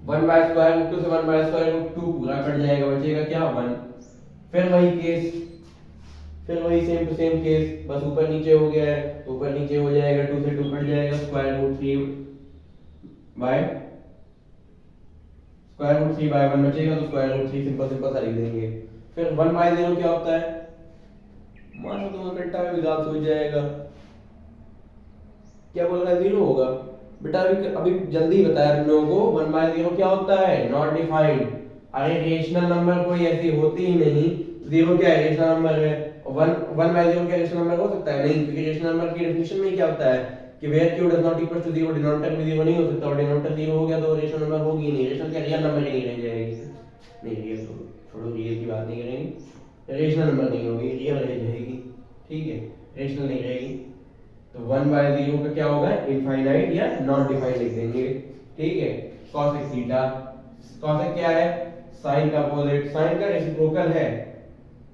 1/√2 से 1/√2 पूरा कट जाएगा, बचेगा क्या? 1। फिर वही केस, फिर वही सेम टू सेम केस, बस ऊपर नीचे हो गया है, ऊपर नीचे हो जाएगा, 2 से 2 कट जाएगा, √3/1 बचेगा, तो √3 सिंपल सिंपल सा लिख देंगे। फिर 1/0 क्या होता है? मानो तुम्हें कट्टा में विदाल हो जाएगा। क्या बोल रहा है? 0 होगा। बेटा अभी अभी जल्दी बताया तुम लोगों को, 1/0 क्या होता है? Not defined. अरे रेशनल नंबर कोई ऐसी होती ही नहीं। 0 क्या है? रेशनल नंबर है। 1/0 क्या रेशनल नंबर हो सकता है? नहीं, क्योंकि रेशनल नंबर की डेफिनेशन में क्या होता है कि where q does not equal to 0, denominator में 0 नहीं हो सकता, और डिनोमिनेटर 0 हो गया तो रेशनल नंबर होगी ही नहीं। रेशनल क्या रियल नंबर ही नहीं रह जाएगी। नहीं रियल तो छोड़ो, रियल की बात नहीं करेंगे, रेशनल नंबर नहीं होगी, रियल रह जाएगी। ठीक है, रेशनल नहीं रहेगी। तो 1/0 का क्या होगा? इनफाइनाइट या नॉट डिफाइंड लिख देंगे। ठीक है, cos थीटा, cos क्या है? साइन का अपोजिट, साइन का रेसिप्रोकल है।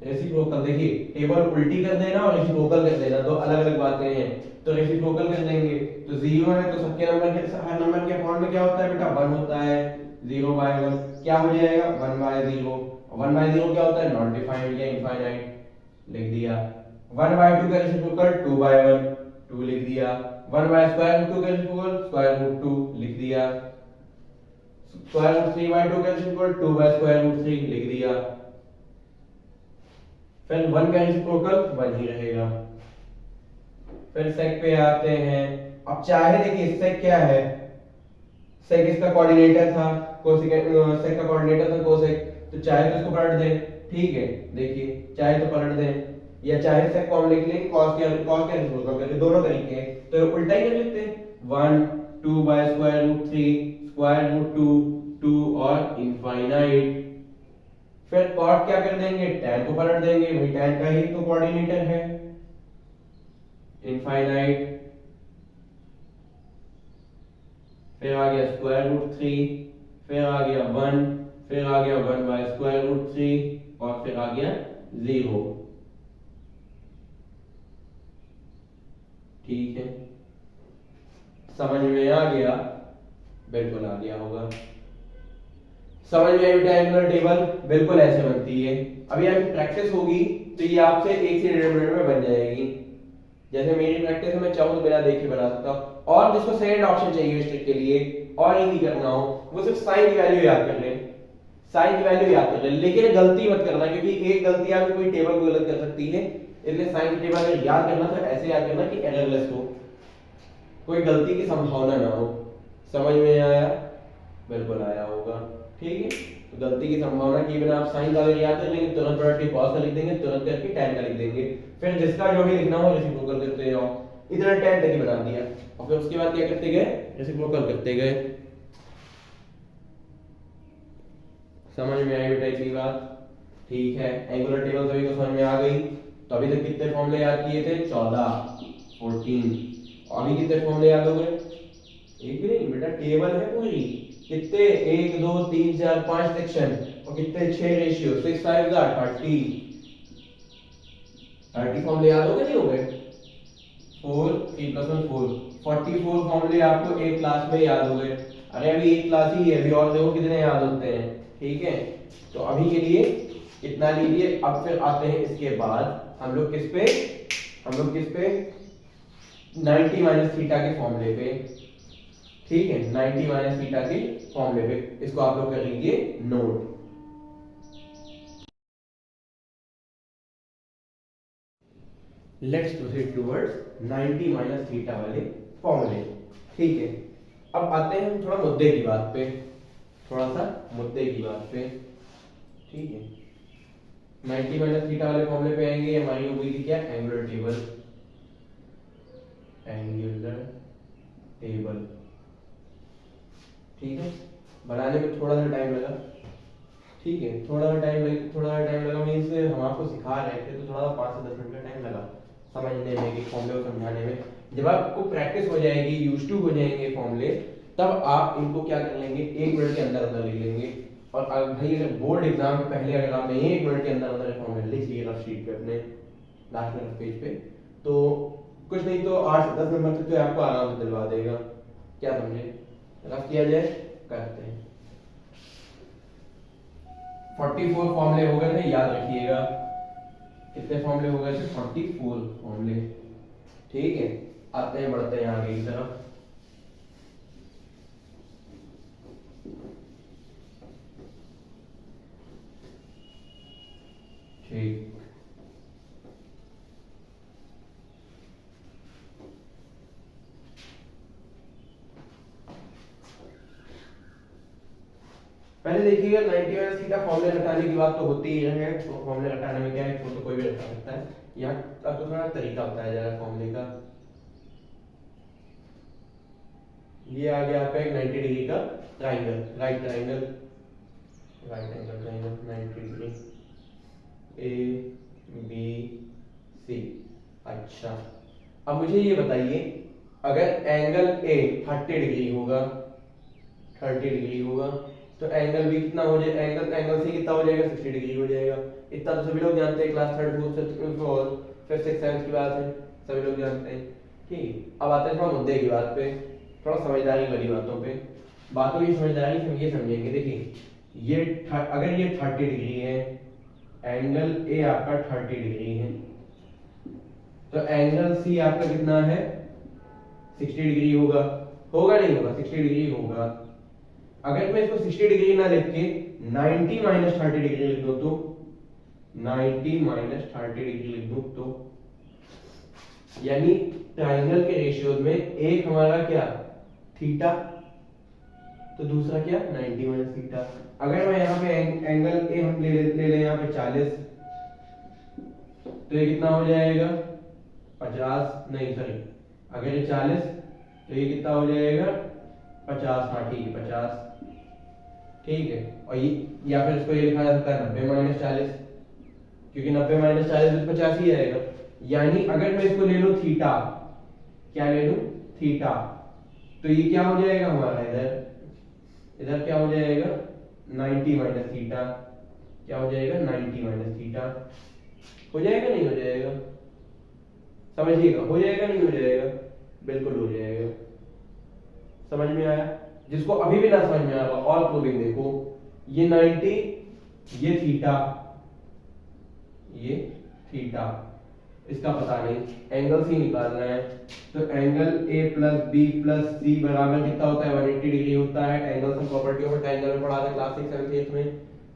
रेसिप्रोकल देखिए, टेबल उल्टी कर देना और रेसिप्रोकल कर देना, दो अलग अलग बातें हैं। तो रेसिप्रोकल कर देंगे, तो 0 है तो सबके नंबर के, हर नंबर के अपॉन में क्या होता है बेटा? 1 होता है। 0/1 क्या हो जाएगा? 1/0। 1/0 क्या होता है? नॉट डिफाइंड या इनफाइनाइट, लिख दिया। 1/2 का रेसिप्रोकल 2/1, 2 लिख दिया। 1/√2 का रेसिप्रोकल √2 लिख दिया। √3/2 का रेसिप्रोकल 2/√3 लिख दिया। फिर 1 का रेसिप्रोकल 1 ही रहेगा। फिर सेक पे आते हैं। अब चाहे देखिए सेक क्या है? सेक इसका कोऑर्डिनेटर था, कोसेक सेक का कोऑर्डिनेटर था कोसेक, तो चाहे तो इसको पलट दें। ठीक है, देखिए चाहे तो पलट दें, या चाहे सेक को हम लिख लें कॉस के रेसिप्रोकल करके, दोनों तरीके हैं। तो उल्टा ही कर लेते हैं। 1 2 by square root 3 square root 2 2 और इनफाइनाइट। फिर कॉट क्या कर देंगे, tan को पलट देंगे, भाई tan का ही तो कोऑर्डिनेटर है, इनफाइनाइट। फिर आ गया स्क्वायर रूट 3, फिर आ गया 1, फिर आ गया 1 बाय स्क्वायर रूट 3 और फिर आ गया 0। ठीक है, समझ में आ गया? बिल्कुल आ गया होगा। समझ में आई बेटा एंगुलर टेबल? बिल्कुल ऐसे बनती है। अभी आपकी प्रैक्टिस होगी तो ये आपसे 1 से 1.5 मिनट में बन जाएगी। जैसे मेरी प्रैक्टिस है, मैं चाहूँ तो बिना देखे बना सकता हूँ। और जिसको सेकंड ऑप्शन चाहिए इस ट्रिक के लिए और इजी करना हो, वो सिर्फ साइन की वैल्यू याद कर ले, साइन की वैल्यू याद कर ले, लेकिन गलती मत करना, क्योंकि एक गलती आपकी कोई टेबल को गलत कर सकती है। इसलिए साइन की टेबल अगर याद करना तो ऐसे याद करना कि एररलेस हो, कोई गलती की संभावना ना हो। समझ में आया? बिल्कुल आया होगा। ठीक है, तो गलती की संभावना के बिना आप साइन का अगर याद कर लेंगे, तुरंत पलट के कॉस का लिख देंगे, तुरंत करके tan का लिख देंगे। फिर जिसका जो भी लिखना हो रेसिप्रोकल करते जाओ। इधर tan तक ही बना दिया और फिर उसके बाद क्या करते गए, रेसिप्रोकल करते गए। समझ में आई बेटा इतनी बात? ठीक है, एंगुलर टेबल सभी को समझ में आ गई। तो अभी तक कितने फॉर्मूले याद किए थे? 14 14। अभी कितने फॉर्मूले याद हो गए? एक भी नहीं बेटा, टेबल है पूरी। कितने? 1 2 3 4 5 सेक्शन और कितने? 6 रेशियो, 6 5 30 30 फॉर्मूले याद हो गए? नहीं हो गए? 4 3 + 1 4 44 फॉर्मूले आपको एक क्लास में याद हो गए। अरे अभी एक क्लास ही है, अभी और देखो कितने याद होते हैं। ठीक है, तो अभी के लिए इतना लीजिए। अब फिर आते हैं इसके बाद हम लोग किस पे 90 माइनस थीटा के फॉर्मूले पे। ठीक है, 90 माइनस थीटा के फॉर्मूले पे, इसको आप लोग कर लीजिए note. Let's proceed towards 90 minus theta वाले फॉर्मूले। ठीक है, अब आते हैं हम थोड़ा मुद्दे की बात पे, थोड़ा सा मुद्दे की बात पे। ठीक है, 90 माइनस थीटा वाले फॉर्मूले पे आएंगे। हमारी हो गई थी क्या? Angular table, angular table. ठीक है, बनाने में थोड़ा सा टाइम लगा। ठीक है, थोड़ा सा टाइम लगा मीन्स हम आपको सिखा रहे थे तो थोड़ा सा 5 से 10 मिनट का टाइम लगा समझने में, कि फॉर्मूले को समझाने में। जब आपको प्रैक्टिस हो जाएगी, यूज्ड टू हो जाएंगे फॉर्मूले, तब आप इनको क्या कर लेंगे, 1 मिनट के अंदर अंदर लिख लेंगे। और अगर भाई अगर बोर्ड एग्जाम के पहले अगर आपने 1 मिनट के अंदर अंदर फॉर्मूले लिख लिए रफ शीट पे अपने लास्ट में पेज पे, तो कुछ नहीं तो 8 से 10 नंबर तक तो आपको आराम से दिलवा देगा। क्या समझे? रफ किया जाए, करते हैं। 44 फॉर्मूले हो गए थे, याद रखिएगा। कितने फॉर्मूले हो गए थे? 44 फॉर्मूले। ठीक है, आते हैं बढ़ते हैं आगे की तरफ। ठीक, पहले देखिएगा 90 माइनस थीटा फॉर्मूले घटाने की बात तो होती ही है। तो फॉर्मूले घटाने में क्या है, वो तो कोई भी घटा सकता है। यहाँ अब तो थोड़ा तरीका बताया जा रहा है फॉर्मूले का। ये आ गया आपका एक 90 डिग्री का triangle, right angle triangle 90 degree, A B C. अच्छा, अब मुझे ये बताइए, अगर एंगल ए 30 डिग्री होगा, 30 डिग्री होगा, तो एंगल भी कितना हो जाएगा? एंगल से कितना हो जाएगा? 60 डिग्री हो जाएगा। इतना तो सभी लोग जानते हैं, class 3rd 4th 5th 6th 7th की बात है, सभी लोग जानते हैं। ठीक, अब आते हैं थोड़ा मुद्दे की बात पे, थोड़ा समझदारी वाली बातों की समझदारी से हम ये समझेंगे। देखिए, ये अगर ये 30 डिग्री है, एंगल ए आपका 30 डिग्री है, तो एंगल सी आपका कितना है? 60 डिग्री होगा। होगा नहीं होगा? 60 डिग्री होगा। अगर मैं इसको 60 डिग्री ना लिख के 90 माइनस 30 डिग्री लिख दूं, तो 90 माइनस 30 डिग्री लिख दूं, तो यानी ट्राइंगल के रेशियोज में एक हमारा क्या? थीटा, तो दूसरा क्या? 90 माइनस थीटा। अगर मैं यहाँ पे एंगल ए हम ले ले यहाँ पे 40, तो ये कितना हो जाएगा? 50 नहीं सॉरी, अगर ये 40 तो ये कितना हो जाएगा 50, हाँ ठीक है 50, ठीक है। और ये या फिर इसको ये लिखा जा सकता है 90 माइनस 40, क्योंकि 90 माइनस 40 तो 50 ही आएगा। यानी अगर मैं इसको ले लूं थीटा, क्या ले लूं थीटा, तो ये क्या हो जाएगा हमारा इधर क्या हो जाएगा 90 माइनस थीटा, क्या हो जाएगा 90 माइनस थीटा, हो जाएगा नहीं हो जाएगा, समझिएगा हो जाएगा नहीं हो जाएगा, बिल्कुल हो जाएगा। समझ में आया? जिसको अभी भी ना समझ में आ रहा और प्रूविंग देखो, ये 90, ये थीटा, इसका पता नहीं, एंगल सी निकालना है, तो angle A plus B plus C बराबर कितना होता है 180 डिग्री होता है। Angle sum property of triangle में पढ़ा था क्लास 6 7 8 में,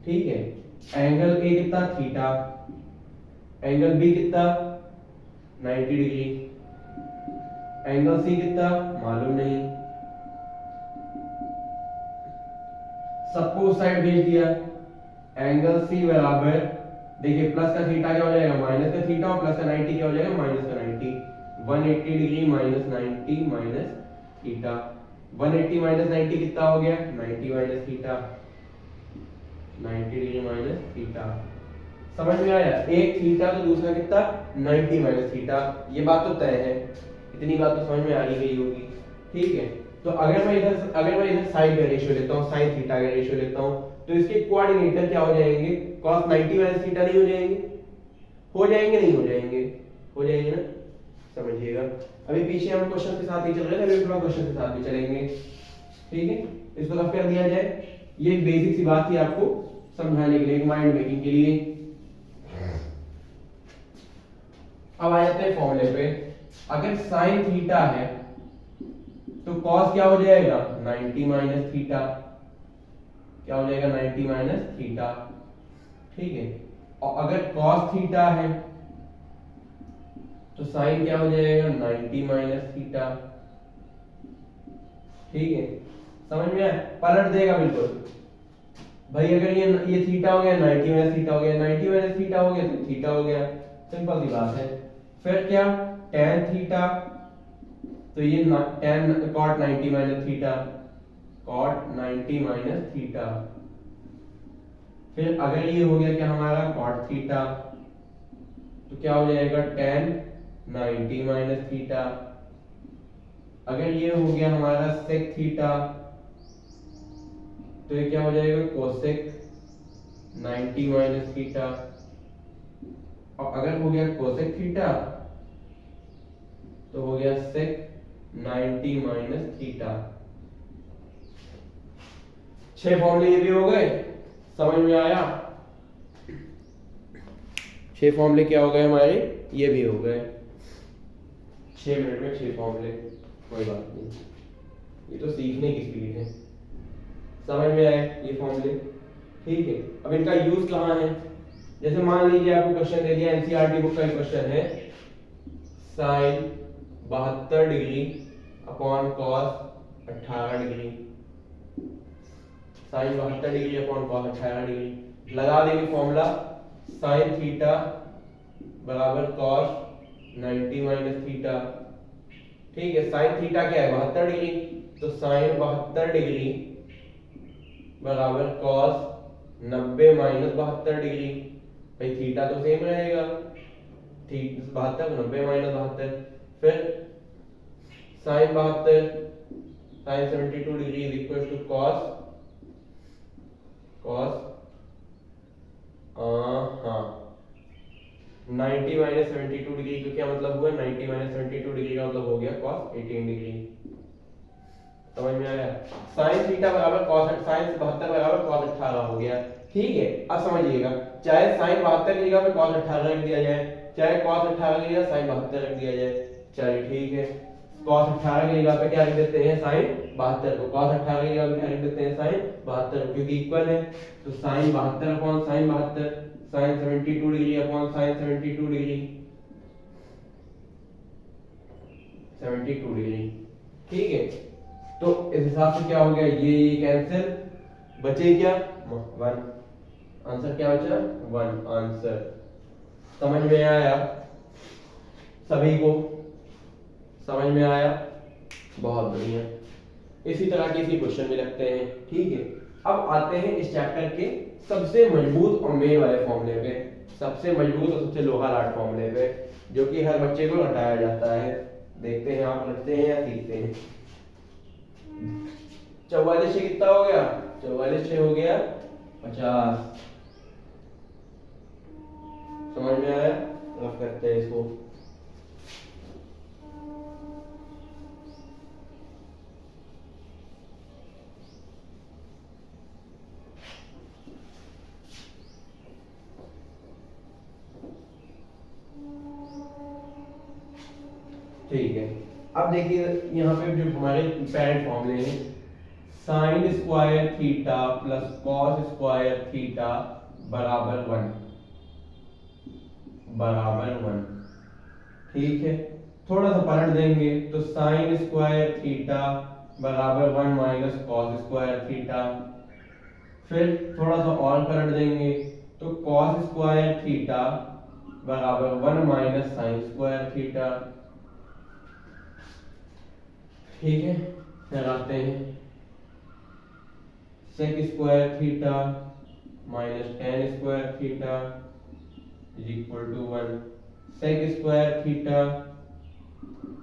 ठीक है। एंगल ए कितना थीटा, एंगल बी कितना 90 डिग्री, एंगल सी कितना मालूम नहीं, सबको उस साइड भेज दिया। एंगल सी बराबर, देखिए प्लस का थीटा क्या हो जाएगा माइनस का थीटा, और प्लस का 90 क्या हो जाएगा माइनस का 90, 180 degree minus 90 minus theta, 180 minus 90 कितना हो गया 90 minus theta, 90 degree minus theta. समझ में आया? एक थीटा तो दूसरा कितना 90 माइनस थीटा, ये बात तो तय है, इतनी बात तो समझ में आ ही गई होगी, ठीक है। तो अगर मैं इधर साइन का रेशियो लेता हूँ, साइन थीटा का रेशियो लेता हूँ, तो इसके कोऑर्डिनेटर क्या हो जाएंगे cos 90 माइनस थीटा नहीं हो जाएंगे, हो जाएंगे नहीं हो जाएंगे, हो जाएंगे ना, समझिएगा। अभी पीछे हम क्वेश्चन के साथ ही चल रहे थे, अभी थोड़ा क्वेश्चन के साथ भी चलेंगे, ठीक है। इसको रफ कर दिया जाए, ये एक बेसिक सी बात थी आपको समझाने के लिए, माइंड मेकिंग के लिए। अब आ जाते हैं फॉर्मूले पे। अगर साइन थीटा है तो cos क्या हो जाएगा 90 माइनस थीटा, क्या हो जाएगा 90 माइनस थीटा, ठीक है। और अगर cos थीटा है तो साइन क्या हो जाएगा 90 माइनस थीटा, ठीक है। समझ में आया? पलट देगा बिल्कुल भाई, अगर ये थीटा हो गया 90 माइनस थीटा हो गया, 90 माइनस थीटा हो गया तो थीटा हो गया, सिंपल सी बात है। फिर क्या tan थीटा, तो ये tan cot 90 minus theta, cot 90 minus theta. फिर अगर ये हो गया क्या हमारा cot थीटा, तो क्या हो जाएगा tan 90 माइनस थीटा। अगर ये हो गया हमारा sec थीटा, तो ये क्या हो जाएगा cosec 90 माइनस थीटा। और अगर हो गया cosec थीटा, तो हो गया sec 90 माइनस थीटा। 6 फॉर्मूले ये भी हो गए, समझ में आया? 6 फॉर्मूले क्या हो गए हमारे, ये भी हो गए 6 मिनट में 6 फॉर्मूले, कोई बात नहीं, ये तो सीखने की स्पीड है। समझ में आए ये फॉर्मूले, ठीक है। अब इनका यूज कहाँ है? जैसे मान लीजिए आपको क्वेश्चन दे दिया, एनसीईआरटी बुक का क्वेश्चन है, sine 72 degree upon cos 18 degree, sine 72 degree upon cos 18 degree. लगा देंगे फॉर्मूला, साइन थीटा बराबर कॉस 90 माइनस थीटा, ठीक है। साइन थीटा क्या है 72 डिग्री, तो साइन 72 डिग्री बराबर कॉस 90 माइनस 72 डिग्री। भाई थीटा तो सेम रहेगा, 72 90 माइनस 72, फिर sine 72 sine 72 degree is equal to cos हाँ 90 माइनस 72 डिग्री का क्या मतलब हुआ, 90 माइनस 72 डिग्री का मतलब हो गया cos 18 डिग्री। समझ में आया? साइन थीटा बराबर cos, साइन 72 बराबर cos 18 हो गया, ठीक है। अब समझिएगा, चाहे साइन 72 की जगह पे cos 18 रख दिया जाए, चाहे cos 18 की जगह साइन 72 रख दिया जाए, चलिए ठीक है। cos 18 की जगह पे क्या लिख देते हैं साइन 72 को, cos 18 की जगह पे क्या लिख देते हैं साइन 72, क्योंकि इक्वल है। तो sine 72 upon sine 72, sine 72 degree upon sine 72 degree, 72 degree, ठीक है। तो इस हिसाब से क्या हो गया, ये कैंसिल, बचे क्या 1, आंसर क्या बचा 1 आंसर। समझ में आया? सभी को समझ में आया? बहुत बढ़िया। इसी तरह के इसी क्वेश्चन भी लगते हैं। ठीक है, अब आते हैं इस चैप्टर के सबसे मजबूत और मेन वाले फॉर्मूले पे, सबसे मजबूत और सबसे लोहा लाट फॉर्मूले पे, जो कि हर बच्चे को रटाया जाता है। देखते हैं आप रटते हैं या सीखते हैं। 44 से कितना हो गया? 44 से हो गया 50। समझ में आया? रफ करते हैं इसको। ठीक है, अब देखिए यहाँ पे जो हमारे पेरेंट फॉर्मूले हैं, sign square theta plus cos square theta बराबर 1। ठीक है, थोड़ा सा पलट देंगे तो साइन स्क्वायर थीटा बराबर 1 माइनस कॉस स्क्वायर थीटा। फिर थोड़ा सा और पलट देंगे तो कॉस स्क्वायर थीटा बराबर 1 माइनस साइन स्क्वायर थीटा। ठीक है, फिर आते हैं sec square theta minus tan square theta is equal to 1। Sec square theta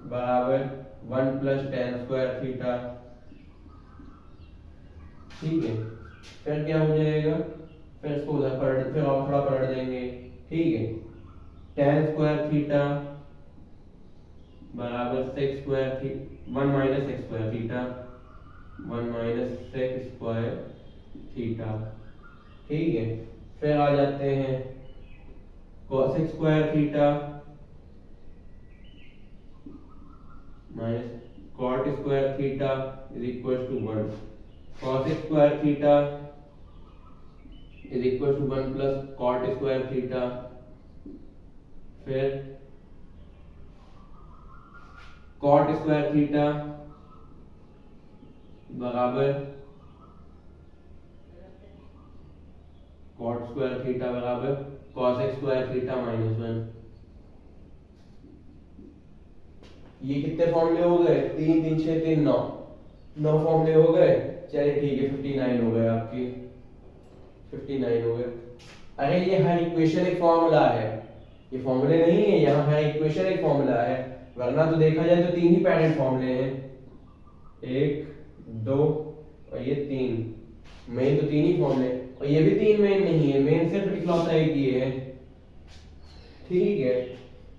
बराबर 1 प्लस टेन स्क्वायर थीटा। ठीक है, फिर क्या हो जाएगा? फिर इसको उधर पलट, फिर और थोड़ा पलट देंगे। ठीक है, टेन स्क्वायर थीटा बराबर sec square theta 1 minus sec square theta 1 minus sec square theta. ठीक है, फिर आ जाते हैं cos square theta minus cot square theta is equal to 1। cos square theta is equal to 1 plus cot square theta. फिर cot square theta बराबर cot square theta बराबर cos square theta minus 1। ये कितने फॉर्मूले हो गए? 3 3 6 3 9 फॉर्मूले हो गए। चलिए ठीक है, 59 हो गए आपके, 59 हो गए। अरे ये हर इक्वेशन एक फॉर्मूला है, ये फॉर्मूले नहीं है, यहाँ हर इक्वेशन एक फॉर्मूला है। वरना तो देखा जाए तो 3 ही पैरेंट फॉर्मूले हैं, 1 2 और ये 3 मेन, तो 3 ही फॉर्मूले, और ये भी 3 मेन नहीं है, मेन सिर्फ इकलौता एक ही है। ठीक है,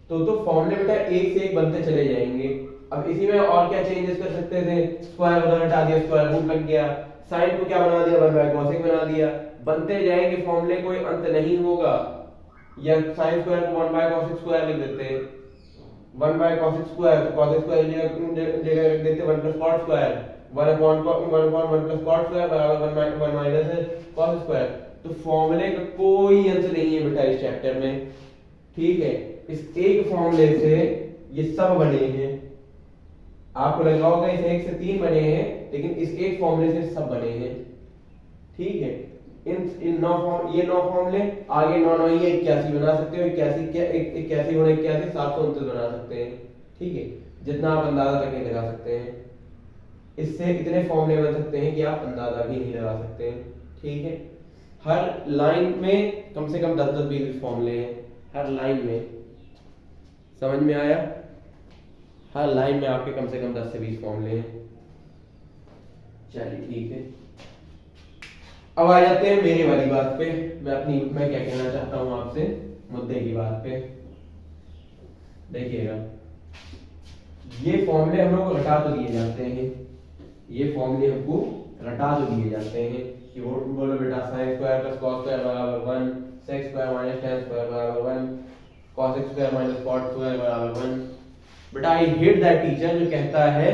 तो फॉर्मूले बेटा एक से एक बनते चले जाएंगे। अब इसी में और क्या चेंजेस कर सकते थे? स्क्वायर वगैरह हटा दिया, स्क्वायर रूट लग गया, साइन को क्या बना दिया? 1/cos बना दिया। बनते जाएंगे फॉर्मूले, कोई अंत नहीं होगा। या साइन स्क्वायर को 1/cos स्क्वायर लिख देते हैं, 1/cos स्क्वायर, तो cos स्क्वायर जगह रख देते 1 plus cot square, 1 upon 1 plus cot square बराबर 1 माइनस cos स्क्वायर। तो फॉर्मूले का कोई अंत नहीं है बेटा इस चैप्टर में। ठीक है, इस एक फॉर्मूले से ये सब बने हैं। आपको लग रहा होगा इस 1 से 3 बने हैं, लेकिन इस एक फॉर्मूले से सब बने हैं। ठीक है, इन 9 फॉर्म, ये 9 फॉर्मूले आगे 9 9 ये 81 बना सकते हो, 81 क्या 81 गुणा 81 729 बना सकते हैं। ठीक है, जितना आप अंदाजा तक नहीं लगा सकते हैं, इससे इतने फॉर्मूले बन सकते हैं कि आप अंदाजा भी नहीं लगा सकते हैं। ठीक है, हर लाइन में कम से कम 10 20 फॉर्मूले हैं, हर लाइन में। समझ में आया? हर लाइन में आपके कम से कम 10 से 20 फॉर्मूले हैं। चलिए ठीक है, अब आ जाते हैं मेरे वाली बात पे। मैं क्या कहना चाहता हूं आपसे, मुद्दे की बात पे। देखिएगा, ये फॉर्मूले हम लोग को रटा तो दिए जाते हैं, ये फॉर्मूले हमको रटा तो दिए जाते हैं कि वो बोलो बेटा sin square plus cos square बराबर 1, sec square minus tan square बराबर 1, cos square minus cot square बराबर 1। बेटा आई हेट दैट टीचर जो कहता है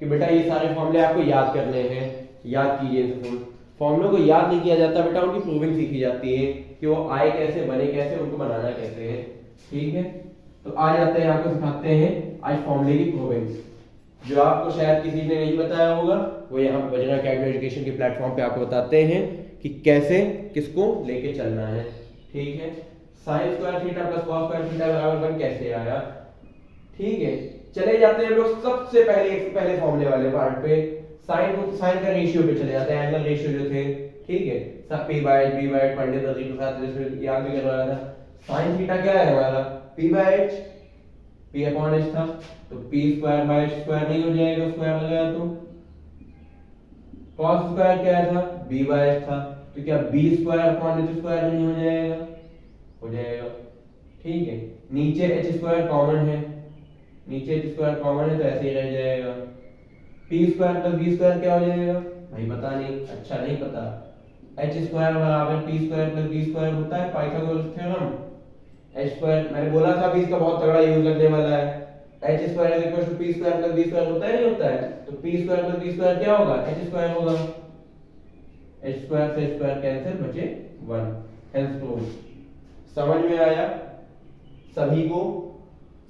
कि बेटा ये सारे फॉर्मूले आपको याद करने हैं, याद कीजिए। तो फॉर्मूलों को याद नहीं किया जाता बेटा, उनकी प्रूविंग सीखी जाती है कि वो आए कैसे, बने कैसे, उनको बनाना कैसे है। ठीक है, तो आ जाते हैं, आपको सिखाते हैं आज फॉर्मूले की प्रूविंग, जो आपको शायद किसी ने नहीं बताया होगा, वो यहाँ पे बजरंग अकेडमी एजुकेशन के प्लेटफॉर्म पे आपको बताते हैं कि कैसे किसको लेके चलना है। ठीक है, sin square theta plus cos square theta बराबर 1 कैसे आया? ठीक है, चले जाते हैं लोग सबसे पहले फॉर्मूले वाले पार्ट पे, साइन का रेशियो पे चले जाते हैं, एंगल रेशियो जो थे, ठीक है, p by h, b by h Pandit ji के साथ जैसे याद भी करवाया था। sin थीटा क्या है हमारा, p by h, p upon h था, तो p square by h square नहीं हो जाएगा, स्क्वायर लगाया तो cos स्क्वायर क्या था, b बाय h था, तो क्या b square upon h square नहीं हो जाएगा, हो जाएगा, ठीक है। नीचे h स्क्वायर कॉमन है, नीचे h स्क्वायर कॉमन है तो ऐसे ही रह जाएगा, p square plus b square क्या हो जाएगा भाई, पता नहीं, अच्छा नहीं पता, h स्क्वायर बराबर p square plus b square होता है पाइथागोरस थ्योरम। h स्क्वायर मैंने बोला था अभी इसका बहुत तगड़ा यूज लगने वाला है, h square is equal to p square plus b square होता है नहीं होता है, तो p square plus b square क्या होगा, h स्क्वायर होगा, h स्क्वायर से स्क्वायर कैंसिल, बचे 1, हेंस प्रूव। समझ में आया सभी को,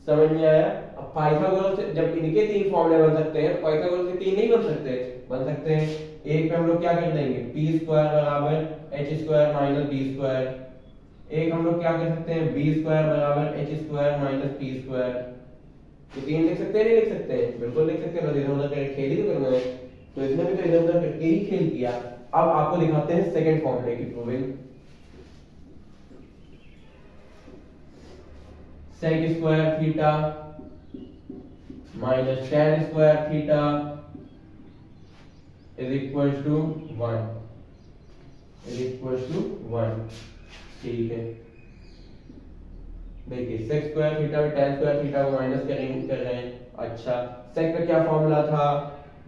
समझ में आया। अब पाइथागोरस से जब इनके तीन फॉर्मूले बन सकते हैं तो पाइथागोरस के तीन नहीं बन सकते, बन सकते हैं। एक पे हम लोग क्या कर देंगे, p स्क्वायर बराबर h square minus b square, एक हम लोग क्या कर सकते हैं, b स्क्वायर बराबर h square minus p square. ये तीन लिख सकते हैं नहीं लिख सकते हैं, बिल्कुल लिख सकते हैं, बस इधर उधर करके खेल ही तो करना है, तो इसमें भी तो इधर उधर करके ही खेल किया। अब आपको दिखाते हैं सेकंड फॉर्मूले की proving. sec square theta minus tan square theta is equal to 1, is equal to 1, ठीक है। देखिए sec स्क्वायर थीटा में tan स्क्वायर थीटा को माइनस कर रहे हैं, अच्छा sec का क्या फॉर्मूला था,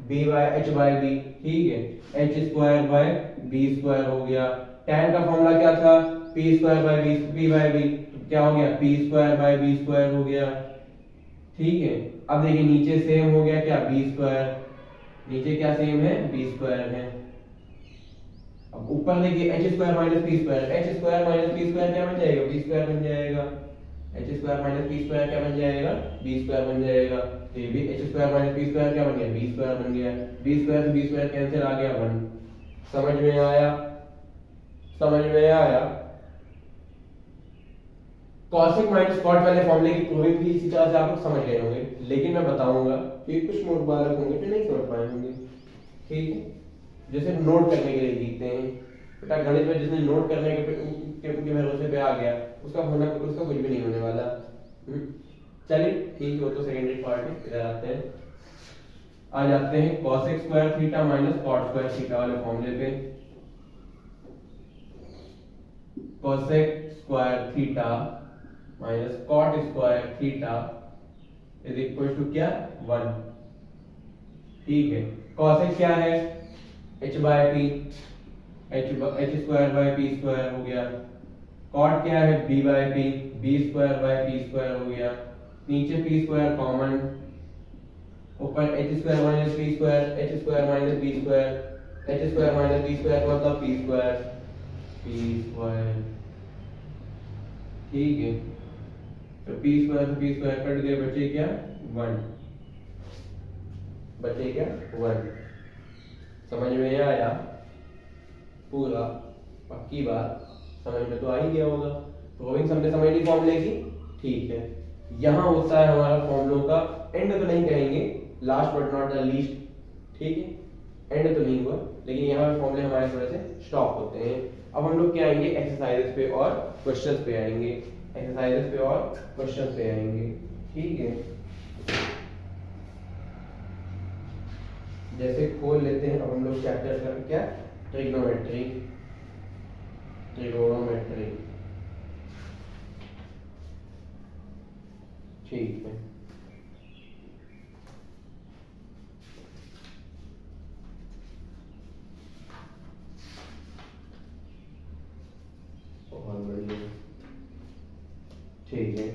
b by h by b, ठीक है, h square by b square हो गया। tan का फॉर्मूला क्या था, p square by b by b, क्या हो गया, p square by b square हो गया, ठीक है। अब देखिए नीचे सेम हो गया क्या, b स्क्वायर, नीचे क्या सेम है, b स्क्वायर है। अब ऊपर देखिए h square minus p square, h square minus p square क्या बन जाएगा, b स्क्वायर बन जाएगा, h square minus p square क्या बन जाएगा, b स्क्वायर बन जाएगा, तो ये भी h square minus p square क्या बन गया, b स्क्वायर बन गया, b स्क्वायर से b स्क्वायर कैंसिल आ गया 1। समझ में आया, समझ में आया। कॉसेक माइनस कॉट वाले फॉर्मूले की प्रूविंग भी इसी तरह से आप लोग समझ गए होंगे, लेकिन मैं बताऊंगा कि कुछ मूर्ख बालक होंगे जो नहीं समझ पाए होंगे, ठीक है, जैसे नोट करने के लिए लिखते हैं बेटा, गणित में जिसने नोट करने के भरोसे पे आ गया उसका कुछ भी नहीं होने वाला। चलिए ठीक है, वो तो सेकेंडरी पार्ट है, इधर आते हैं, आ जाते हैं cosec square theta minus cot square theta वाले फॉर्मूले पे। Cosec square theta minus cot square theta is equal to क्या, 1, ठीक है। कॉसेक क्या है, h by p, h square by p square हो गया। कॉट क्या है, b by p, b square by p square हो गया। नीचे p स्क्वायर कॉमन, ऊपर h square minus p square, h square minus b square, h square minus b square मतलब p square, ठीक है। तो p स्क्वायर से p स्क्वायर कट गए, बचे क्या, 1, बचे क्या, 1। समझ में आया पूरा, पक्की बात, समझ में तो आ ही गया होगा। प्रूविंग हमने समझ ली फॉर्मूले की, ठीक है। यहाँ होता है हमारा फॉर्मूलों का एंड, तो नहीं कहेंगे, last but not the least, ठीक है, एंड तो नहीं हुआ, लेकिन यहाँ पे फॉर्मूले हमारे थोड़े से स्टॉप होते हैं। अब हम लोग क्या आएंगे, एक्सरसाइजेस पे और क्वेश्चंस पे आएंगे, एक्सरसाइजेस पे और क्वेश्चंस पे आएंगे, ठीक है। जैसे खोल लेते हैं अब हम लोग चैप्टर का क्या, ट्रिग्नोमेट्री, ट्रिगोनोमेट्री, ठीक है। बहुत बढ़िया, ठीक है।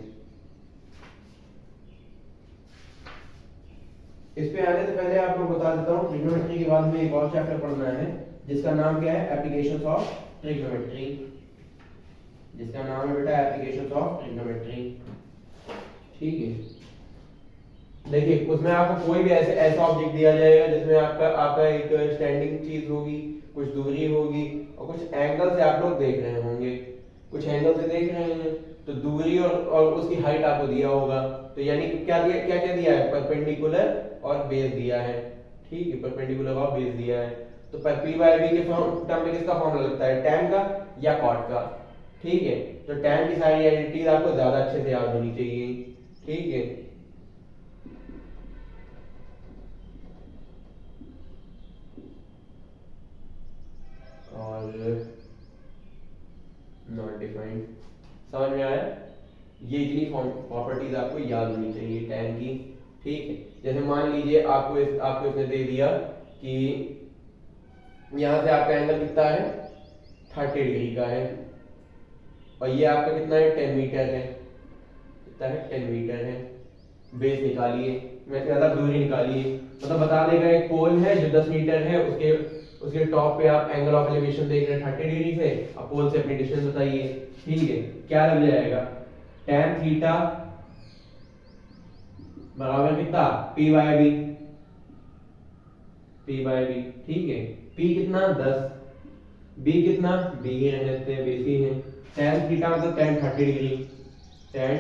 इस पे आने से पहले आप लोग बता देता हूँ, ट्रिग्नोमेट्री के बाद में एक और चैप्टर पढ़ना है जिसका नाम क्या है, एप्लीकेशंस ऑफ ट्रिग्नोमेट्री, जिसका नाम है बेटा एप्लीकेशंस ऑफ ट्रिग्नोमेट्री, ठीक है। देखिए उसमें आपको कोई भी ऐसा ऑब्जेक्ट दिया जाएगा जिसमें आपका एक स्टैंडिंग चीज होगी, कुछ दूरी होगी और कुछ एंगल से आप लोग देख रहे होंगे, कुछ एंगल से देख रहे हैं तो दूरी और उसकी हाइट आपको दिया होगा, तो तो यानी कि क्या दिया, क्या क्या दिया है, परपेंडिकुलर और बेस दिया है, ठीक है, परपेंडिकुलर और बेस दिया है। तो पी बाय बी के टर्म में किसका फॉर्मूला लगता है, tan का या cot का, ठीक है। तो tan की सारी आइडेंटिटीज आपको ज्यादा अच्छे से याद होनी चाहिए, ठीक है। और नॉट डिफाइंड, समझ में आया, ये इतनी प्रॉपर्टीज आपको याद होनी चाहिए tan की, ठीक है। जैसे मान लीजिए आपको इसने दे दिया कि यहाँ से आपका एंगल कितना है, 30 डिग्री का है, और ये आपका कितना है, 10 मीटर है, कितना है, 10 मीटर है। बेस निकालिए, मैं कहता दूरी निकालिए, मतलब बता देगा एक पोल है जो 10 मीटर है, उसके उसके टॉप पे आप एंगल ऑफ एलिवेशन देख रहे हैं 30 डिग्री से, अब पोल से अपनी डिस्टेंस बताइए, ठीक है। क्या लग जाएगा, tan थीटा बराबर कितना, p बाय b, ठीक है। p कितना 10, b कितना, b ही रहने देते हैं, बेस ही है। tan थीटा मतलब tan 30 डिग्री, tan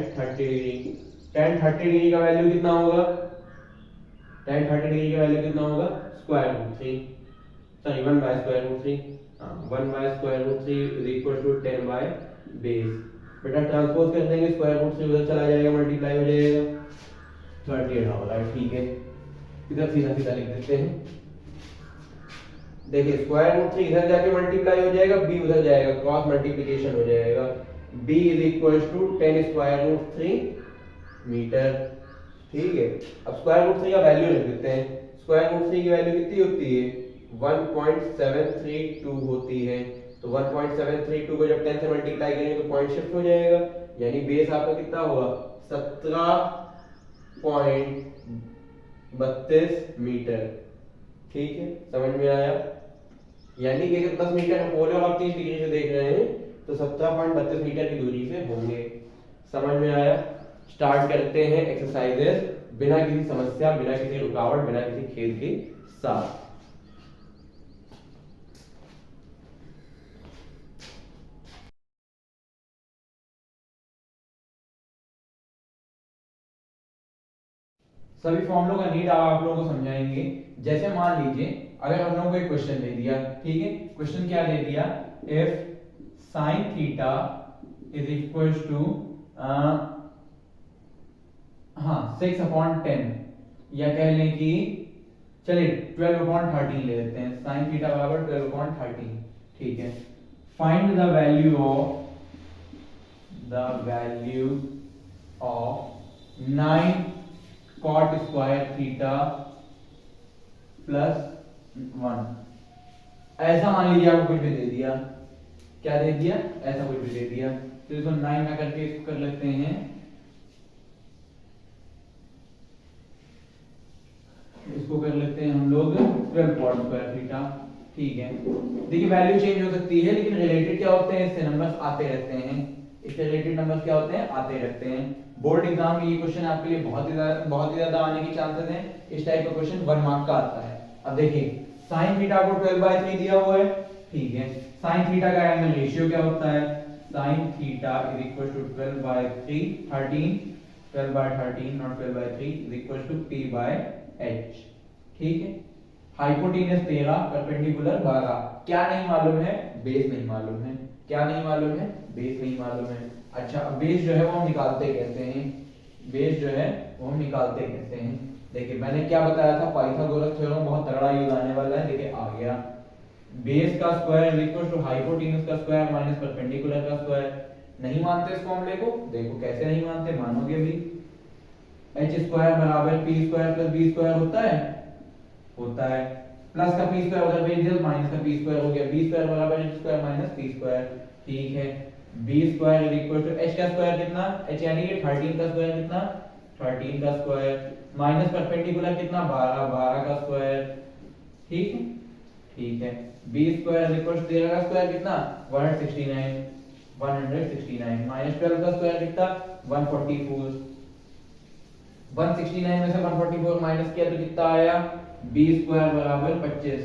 30 डिग्री का वैल्यू कितना होगा, tan 30 डिग्री का वैल्यू कितना होगा, square root 3, sorry 1 by square root 3, 1 by square root 3 is equal to 10 by base. बेटा ट्रांसपोज कर देंगे, स्क्वायर रूट 3 उधर चला जाएगा, मल्टीप्लाई हो जाएगा, 38 होगा, ठीक है। इधर सीधा सीधा लिख देते हैं, देखिए स्क्वायर रूट 3 इधर जाके मल्टीप्लाई हो जाएगा, b उधर जाएगा, क्रॉस मल्टीप्लिकेशन हो जाएगा, b is equal to 10 square root 3 metre, ठीक है। अब स्क्वायर रूट 3 का वैल्यू लिख देते हैं, स्क्वायर रूट 3 की वैल्यू कितनी होती है, 1.732 होती है। तो 1.732 को जब 10 से मल्टीप्लाई करेंगे तो पॉइंट शिफ्ट हो जाएगा, यानी बेस आपका कितना होगा, 17.32 मीटर, ठीक है। समझ में आया, यानी कि अगर 10 मीटर का पोल और आप 30 डिग्री से देख रहे हैं तो 17.32 मीटर की दूरी से होंगे, समझ में आया। स्टार्ट करते हैं एक्सरसाइजेस बिना किसी समस्या, बिना किसी रुकावट, बिना किसी खेद के साथ। सभी फॉर्मूलों का नीड आप लोगों को समझाएंगे। जैसे मान लीजिए अगर हम लोगों को एक क्वेश्चन दे दिया, ठीक है, क्वेश्चन क्या दे दिया, if sin theta is equal to 6/10, या कह लें कि चलिए 12/13 ले लेते हैं, sin थीटा बराबर 12/13, ठीक है। Find the value of 9 cot square theta plus 1। ऐसा मान लीजिए आपको कुछ भी दे दिया, क्या दे दिया, ऐसा कुछ भी दे दिया, तो इसको 9 में करके इसको कर लेते हैं, इसको कर लेते हैं हम लोग 12 cot स्क्वायर थीटा, ठीक है। देखिए वैल्यू चेंज हो सकती है, लेकिन रिलेटेड क्या होते हैं, इससे नंबर्स आते रहते हैं, इससे रिलेटेड नंबर्स क्या होते हैं, आते रहते हैं। बोर्ड एग्जाम में ये क्वेश्चन आपके लिए बहुत ही ज्यादा आने की चांसेस हैं। इस टाइप का क्वेश्चन 1 मार्क का आता है। अब देखिए sin थीटा को 12/3 दिया हुआ है, ठीक है। sin थीटा का एंगल रेशियो क्या होता है, sin theta is equal to 12/3 13 12/13 not 12/3 is equal to p by h, ठीक है। Hypotenuse 13, perpendicular 12। क्या नहीं मालूम है, बेस नहीं मालूम है, क्या नहीं मालूम है, बेस नहीं मालूम है। अच्छा अब बेस जो है वो हम निकालते कैसे हैं, बेस जो है वो हम निकालते कैसे हैं, देखिए मैंने क्या बताया था, पाइथागोरस थ्योरम बहुत तगड़ा यूज आने वाला है, देखिए आ गया। बेस का square is equal to hypotenuse का स्क्वायर माइनस परपेंडिकुलर का स्क्वायर। नहीं मानते इस फॉर्मूले को, देखो कैसे नहीं मानते, मानोगे भी। h स्क्वायर बराबर p square plus b square होता है, प्लस का p स्क्वायर उधर भेज दिया, माइनस का p स्क्वायर हो गया, b स्क्वायर बराबर h square minus p square, ठीक है। b square is equal to h का स्क्वायर कितना, h यानी कि 13 का स्क्वायर कितना, 13 का स्क्वायर माइनस परपेंडिकुलर कितना, 12 का स्क्वायर, ठीक है, ठीक है। b square is equal to 13 का स्क्वायर कितना, 169 माइनस 12 का स्क्वायर कितना, 144। 169 में से 144 माइनस किया तो कितना आया, b स्क्वायर बराबर 25,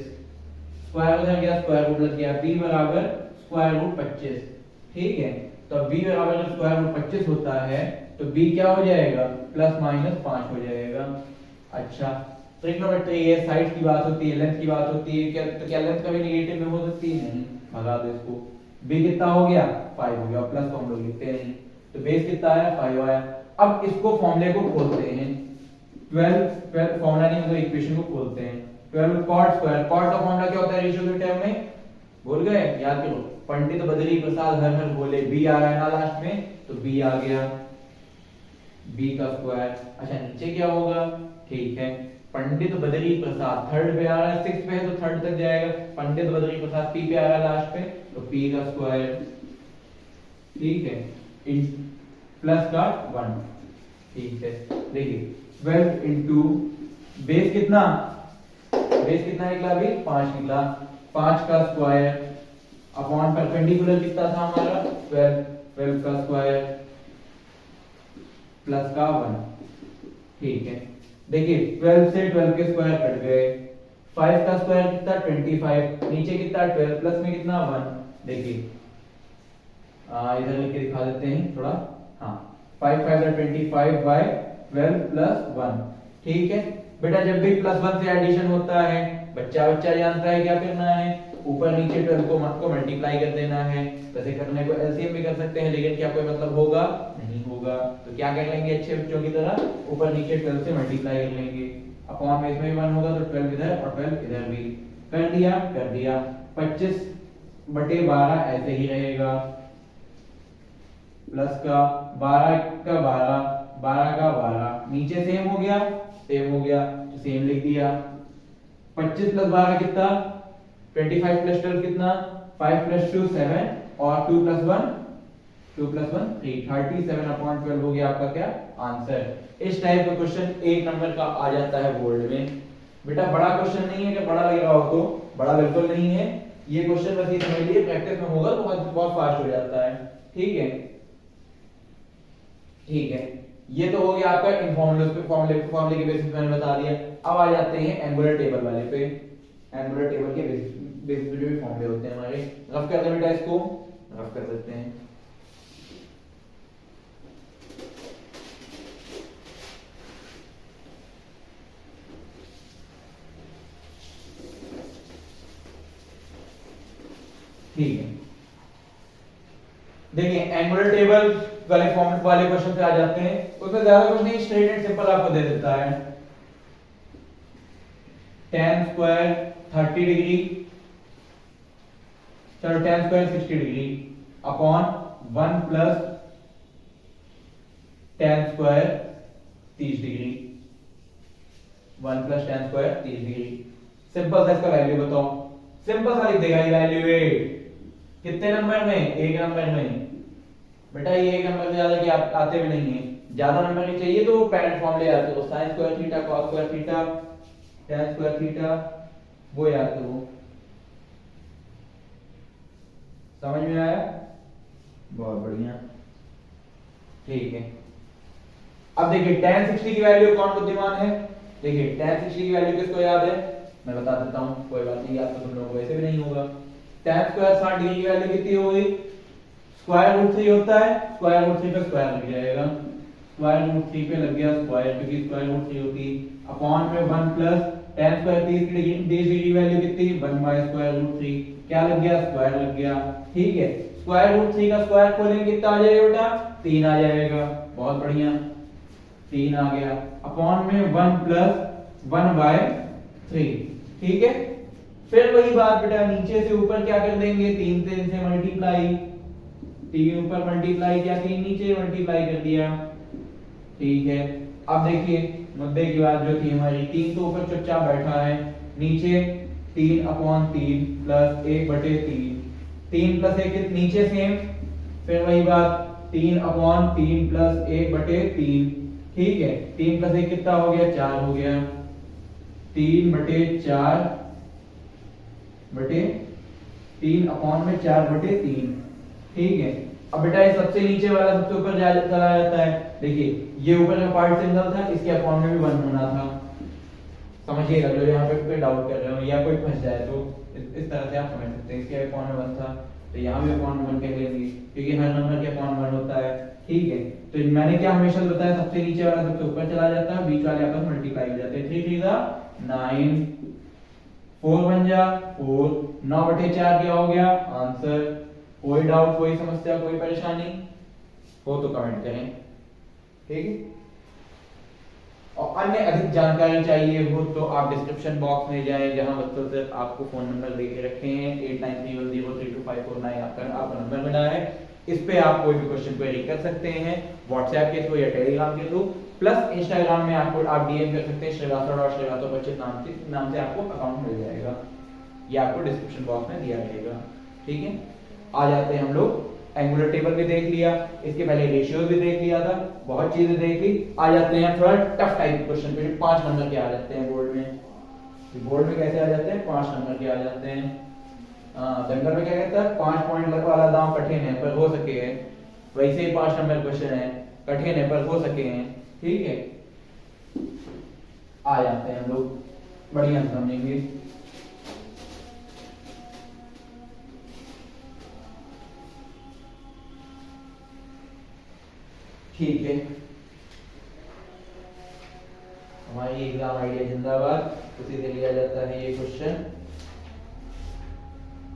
स्क्वायर उधर गया, स्क्वायर रूट लग गया, b बराबर स्क्वायर रूट 25, ठीक है। तो b बराबर जब स्क्वायर रूट 25 होता है तो b क्या हो जाएगा, प्लस माइनस 5 हो जाएगा। अच्छा, ट्रिग्नोमेट्री है, साइड की बात होती है, लेंथ की बात होती है, क्या तो क्या लेंथ कभी नेगेटिव में हो सकती है? नहीं, भगा दो इसको। b कितना हो गया, 5 हो गया, प्लस तो हम लोग लिखते नहीं, तो बेस कितना आया, 5 आया। अब इसको फॉर्मूले को खोलते हैं, 12 फॉर्मूला नहीं मतलब इक्वेशन को खोलते हैं। 12 cot स्क्वायर, cot का फॉर्मूला क्या होता है रेशियो के टर्म में, भूल गए? याद करो, पंडित बद्री प्रसाद हर हर बोले, b आ रहा है ना लास्ट में, तो b आ गया, b का स्क्वायर। अच्छा, नीचे क्या होगा, ठीक है, पंडित बद्री प्रसाद थर्ड पे आ रहा है, सिक्स पे है तो थर्ड तक जाएगा, पंडित बद्री प्रसाद p पे आ रहा है लास्ट पे, तो p का स्क्वायर, ठीक है, इन प्लस का 1, ठीक है। देखिए 12 इंटू बेस कितना, बेस कितना निकला अभी, 5 निकला, 5 का स्क्वायर अपॉन परपेंडिकुलर कितना था हमारा, 12 का स्क्वायर प्लस का 1, ठीक है। देखिए 12 से 12 के स्क्वायर कट गए, 5 का स्क्वायर कितना 25, नीचे कितना 12, प्लस में कितना 1, देखिए इधर लिख के दिखा देते हैं थोड़ा, हाँ 5 5 25 बाय 12 प्लस 1, ठीक है। बेटा जब भी प्लस 1 से एडिशन होता है, बच्चा जानता है क्या करना है, ऊपर नीचे 12 को मल्टीप्लाई कर देना है। वैसे करने को एलसीएम भी कर सकते हैं, लेकिन क्या कोई मतलब होगा, नहीं होगा। तो क्या कर लेंगे अच्छे बच्चों की तरह, ऊपर नीचे 12 से मल्टीप्लाई कर लेंगे, अपॉन में इसमें भी 1 होगा तो 12 इधर और 12 इधर भी, कर दिया 25/12 ऐसे ही रहेगा, प्लस का 12 का 12, 12 का 12, नीचे सेम हो गया, तो सेम लिख दिया। 25 प्लस 12 कितना, 25 प्लस 12 कितना, 5 प्लस 2 7 और 2 प्लस 1 3, 37/12 हो गया आपका क्या आंसर। इस टाइप का क्वेश्चन 1 नंबर का आ जाता है बोर्ड में। बेटा बड़ा क्वेश्चन नहीं है, कि बड़ा लग रहा हो तो, बड़ा बिल्कुल नहीं है ये क्वेश्चन, बस ये समझ लीजिए प्रैक्टिस में होगा तो बहुत फास्ट हो जाता है, ठीक है। ठीक है, ये तो हो गया आपका फॉर्मूले के बेसिस पे मैंने बता दिया। अब आ जाते हैं एंगुलर टेबल वाले पे। एंगुलर टेबल के बेसिस पे जो भी फॉर्मूले होते हैं हमारे, रफ कर दे बेटा, इसको रफ कर देते हैं। ठीक है, देखिए एंगुलर टेबल वाले फॉर्मेट वाले क्वेश्चन पे आ जाते हैं। उसमें ज्यादा कुछ नहीं, स्ट्रेट एंड सिंपल आपको दे देता है, tan स्क्वायर 30 डिग्री, चलो tan square 60 degree upon 1 plus tan square 30 degree, 1 plus tan square 30 degree. Simple सा इसका वैल्यू बताओ, सिंपल सा लिख देगा ये वैल्यू कितने नंबर में, 1 नंबर में। बेटा ये 1 नंबर से ज्यादा की आते भी नहीं है, ज्यादा नंबर नहीं चाहिए तो पेरेंट फॉर्म ले आते हो, sin square theta cos square theta tan square theta, वो याद करो। समझ में आया, बहुत बढ़िया, ठीक है। अब देखिए tan 60 की वैल्यू कौन बुद्धिमान है, देखिए tan 60 की वैल्यू किसको याद है, मैं बता देता हूं, कोई बात नहीं, याद तो तुम लोगों को वैसे भी नहीं होगा। tan स्क्वायर 60 डिग्री की वैल्यू कितनी हो गई, स्क्वायर रूट 3 होता है, स्क्वायर रूट 3 पे स्क्वायर लग जाएगा, स्क्वायर रूट 3 पे लग गया स्क्वायर, क्योंकि स्क्वायर रूट 3 होती, अपॉन में 1 प्लस tan स्क्वायर 30 डिग्री की वैल्यू कितनी, 1 बाय स्क्वायर रूट 3, क्या लग गया, स्क्वायर लग गया, ठीक है। स्क्वायर रूट 3 का स्क्वायर खोलेंगे कितना आ जाएगा बेटा, 3 आ जाएगा, बहुत बढ़िया, 3 आ गया, अपॉन में 1 प्लस 1 बाय 3, ठीक है। फिर वही बात बेटा, नीचे से ऊपर क्या कर देंगे, 3 से मल्टीप्लाई, 3 ऊपर मल्टीप्लाई किया, 3 नीचे मल्टीप्लाई कर दिया, ठीक है। अब देखिए मुद्दे की बात जो थी हमारी, 3 तो ऊपर चुपचाप बैठा है, नीचे 3/3 प्लस 1/3, 3 प्लस 1 नीचे सेम, फिर वही बात 3/3 प्लस 1/3, ठीक है। 3 प्लस 1 कितना हो गया, 4 हो गया, 3/4 3 अपॉन में 4/3, ठीक है। अब बेटा ये सबसे नीचे वाला सबसे ऊपर चला जाता है, देखिए ये ऊपर का पार्ट सिंगल था, इसके अपॉन में भी 1 होना था, समझिएगा जो यहाँ पे डाउट कर रहे हो या कोई फंस जाए तो इस तरह से आप समझ सकते हैं। इसके अपॉन में 1 था तो यहाँ भी अपॉन में 1 कह लेंगे, क्योंकि हर नंबर के अपॉन 1 होता है, ठीक है, तो मैंने क्या हमेशा बताया, सबसे नीचे वाला सबसे ऊपर चला जाता है, बीच वाले आपस मल्टीप्लाई हो जाते हैं। 3 3 जा 9, 4 1 जा 4, 9/4 क्या हो गया आंसर। कोई डाउट, कोई समस्या, कोई परेशानी हो तो कमेंट करें, ठीक है। और अन्य अधिक जानकारी चाहिए हो तो आप डिस्क्रिप्शन बॉक्स में जाएं, जहां बच्चों से आपको फोन नंबर दे के रखे हैं 8931032549 आपका नंबर मिला है। इस पे आप कोई भी क्वेश्चन क्वेरी कर सकते हैं, व्हाट्सएप के थ्रू या टेलीग्राम के थ्रू, प्लस इंस्टाग्राम में आपको आप डीएम कर सकते हैं श्रीवास्तव बच्चे नाम से आपको अकाउंट मिल जाएगा, ये आपको डिस्क्रिप्शन बॉक्स में दिया रहेगा, ठीक है। आ जाते हैं हम लोग, एंगुलर टेबल भी देख लिया, इसके पहले रेशियोज भी देख लिया था, बहुत चीजें देख ली। आ जाते हैं थोड़ा टफ टाइप क्वेश्चन पे, 5 नंबर के आ जाते हैं बोर्ड में। बोर्ड में कैसे आ जाते हैं, 5 नंबर के आ जाते हैं। दंगल में क्या कहता है, 5 पॉइंट वाला दांव कठिन है पर हो सके है, वैसे ही 5 नंबर क्वेश्चन है, कठिन है पर हो सके हैं, ठीक है। आ जाते हैं हम लोग, बढ़िया समझेंगे। ठीक है, हमारी एग्जाम आइडिया जिंदाबाद, उसी से लिया जाता है ये क्वेश्चन।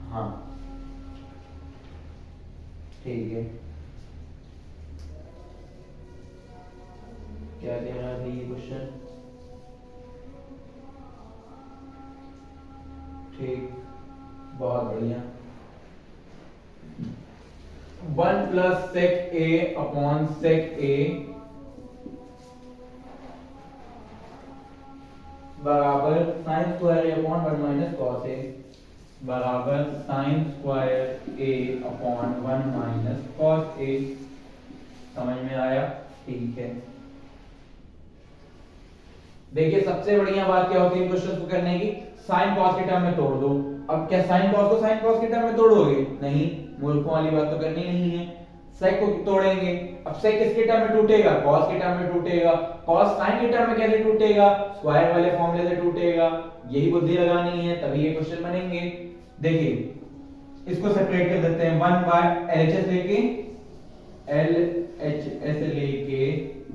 हाँ ठीक है, क्या कह रहा है ये क्वेश्चन, ठीक, बहुत बढ़िया। 1 plus sec a upon sec a बराबर sine square a upon 1 minus cos a बराबर sine square a upon 1 minus cos a। समझ में आया, ठीक है। देखिए सबसे बढ़िया बात क्या होती है क्वेश्चन को करने की, साइन कॉस के टर्म में तोड़ दो। अब क्या साइन कॉस को साइन कॉस के टर्म में तोड़ोगे, नहीं, मूर्खों वाली बात तो करनी नहीं है। सेक को तोड़ेंगे, अब सेक किसके टर्म में टूटेगा, कॉस के टर्म में टूटेगा। कॉस साइन के टर्म में कैसे टूटेगा, स्क्वायर वाले फॉर्मूले से टूटेगा। यही बुद्धि लगानी है, तभी ये क्वेश्चन बनेंगे। देखिए इसको सेपरेट कर देते हैं, 1 बाय एलएचएस लेके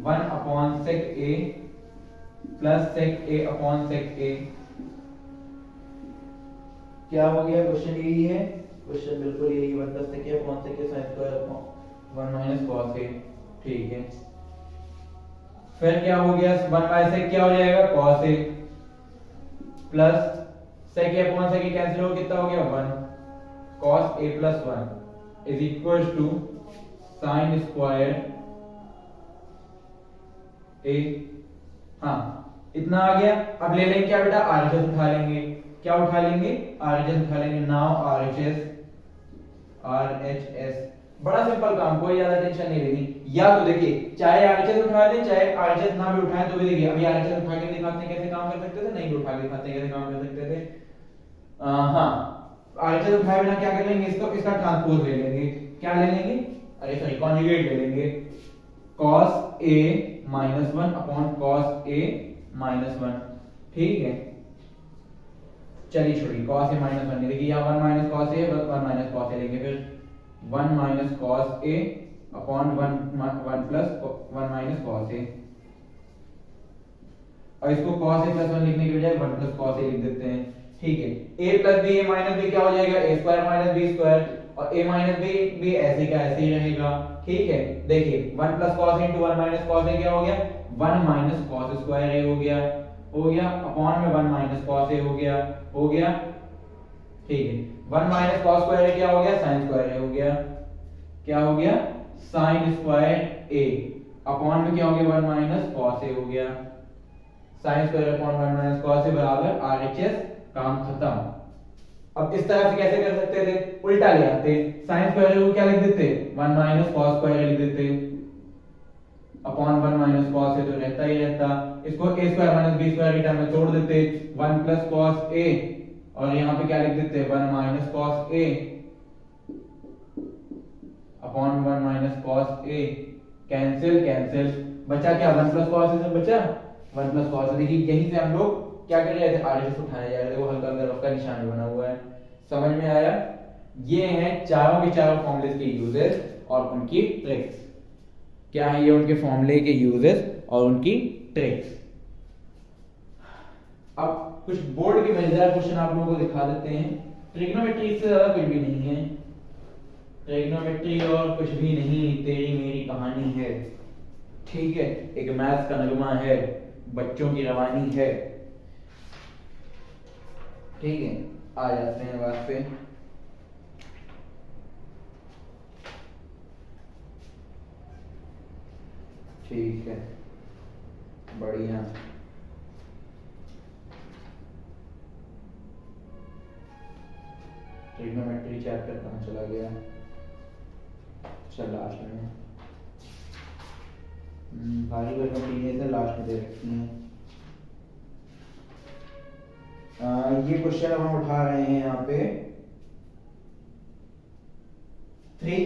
1 upon sec A plus sec A upon sec ए। क्या हो गया, क्वेश्चन यही है, क्वेश्चन बिल्कुल यही, 1 plus sec A upon sec A sine square upon 1 minus cos A, ठीक है। फिर क्या हो गया, 1 बाय सेक क्या हो जाएगा, cos A plus sec A upon sec A cancel हो, कितना हो गया 1, cos A plus 1 is equal to sine square A. हाँ इतना आ गया। अब ले लेंगे क्या बेटा, आरएचएस उठा लेंगे। क्या उठा लेंगे, आरएचएस उठा लेंगे। नाउ आरएचएस बड़ा सिंपल काम, कोई ज्यादा टेंशन नहीं लेनी। या तो देखिए चाहे आरएचएस उठा लें चाहे आरएचएस ना भी उठाएं तो भी देखिए, अभी आरएचएस उठा के दिखाते हैं कैसे काम कर सकते थे, नहीं भी उठा के दिखाते हैं कैसे काम कर सकते थे। हाँ आरएचएस उठाए बिना क्या कर लेंगे, इसका ट्रांसपोज ले लेंगे। क्या ले लेंगे, अरे सॉरी कॉन्जुगेट ले लेंगे। cos a minus 1 upon cos a minus 1, ठीक है। चलिए छोड़िए cos a माइनस 1, देखिए यहाँ 1 minus cos a 1 minus cos a लेंगे, फिर 1 minus cos a upon 1 plus 1 minus cos a। और इसको cos a प्लस 1 लिखने के बजाय 1 प्लस cos a लिख देते हैं, ठीक है। a plus b a minus b क्या हो जाएगा, a square minus b square, और a माइनस b भी ऐसे का ऐसे ही रहेगा, ठीक है। देखिए 1 plus cos a into 1 minus cos a क्या हो गया, 1 माइनस cos स्क्वायर a हो गया अपॉन में 1 माइनस cos a हो गया, ठीक है। 1 माइनस cos स्क्वायर a क्या हो गया, sin स्क्वायर a हो गया। क्या हो गया, sin स्क्वायर a अपॉन में क्या हो गया, 1 माइनस cos a हो गया। sin square upon 1 minus cos a बराबर RHS, काम खत्म। अब इस तरह से कैसे कर सकते थे, उल्टा ले आते, sin स्क्वायर को क्या लिख देते, 1 माइनस cos स्क्वायर लिख देते अपॉन 1 माइनस cos a तो रहता ही रहता। इसको a square minus b square के टर्म में तोड़ देते, 1 प्लस cos a, और यहाँ पे क्या लिख देते, 1 minus cos a upon 1 minus cos a। Cancel बचा क्या, 1 प्लस cos a से बचा 1 प्लस cos a। देखिए यहीं से हम लोग क्या कर रहे थे, आरएचएस उठाया जा रहा है, वो हल्का हल्का रफ का निशान बना हुआ है। समझ में आया, ये हैं चारों के चारों फॉर्मूलेस के यूजेस और उनकी ट्रिक्स। क्या है ये उनके फॉर्मूले के यूजेस और उनकी ट्रिक्स। अब कुछ बोर्ड के मजेदार क्वेश्चन आप लोगों को दिखा देते हैं। ट्रिग्नोमेट्री से ज्यादा कुछ भी नहीं है, ट्रिग्नोमेट्री और कुछ भी नहीं, तेरी मेरी कहानी है, ठीक है। एक मैथ्स का नगमा है, बच्चों की रवानी है, ठीक है। आ जाते हैं बात पे। ठीक है, बढ़िया। ट्रिग्नोमेट्री चैप्टर कहाँ चला गया? चल लास्ट में भारी भरकम चीजें से लास्ट में दे रखी हैं। ये क्वेश्चन अब हम उठा रहे हैं यहाँ पे 1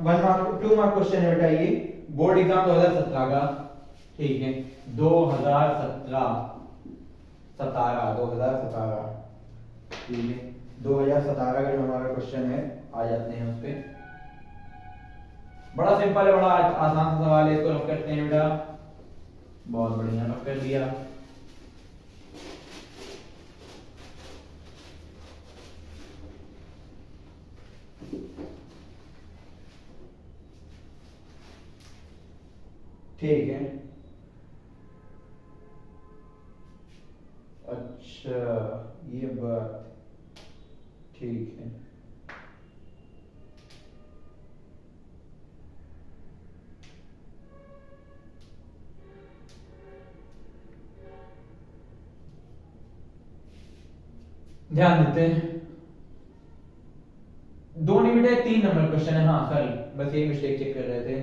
मार्क 2 मार्क क्वेश्चन है बेटा। ये बोर्ड एग्जाम 2017 का, ठीक है। 2017 ठीक है। 2017 का जो हमारा क्वेश्चन है, आ जाते हैं उस पे। बड़ा सिंपल है, बड़ा आसान सा सवाल है, इसको रफ करते हैं बेटा। बहुत बढ़िया, रफ कर दिया। ठीक है, अच्छा ये बात, ठीक है। ध्यान देते हैं, 2 नहीं बेटा 3 नंबर क्वेश्चन है। हाँ सॉरी, बस ये मिस्टेक चेक कर रहे थे।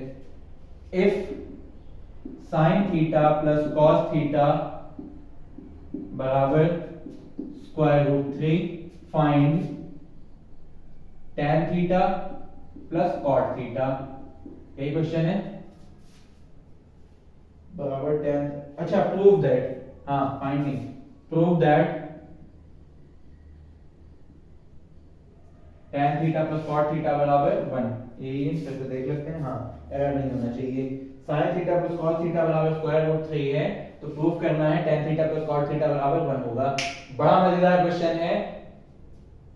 If sine theta plus cos theta बराबर square root 3, find tan theta plus cot theta. यही क्वेश्चन है, बराबर tan। अच्छा, प्रूव दैट, हाँ finding, prove that tan theta plus cot theta बराबर 1। ये फिर से देख लेते हैं, हाँ एरर नहीं होना चाहिए। sin theta plus cos theta बराबर स्क्वायर रूट 3 है, तो प्रूफ करना है tan theta plus cot theta बराबर 1 होगा। बड़ा मजेदार क्वेश्चन है,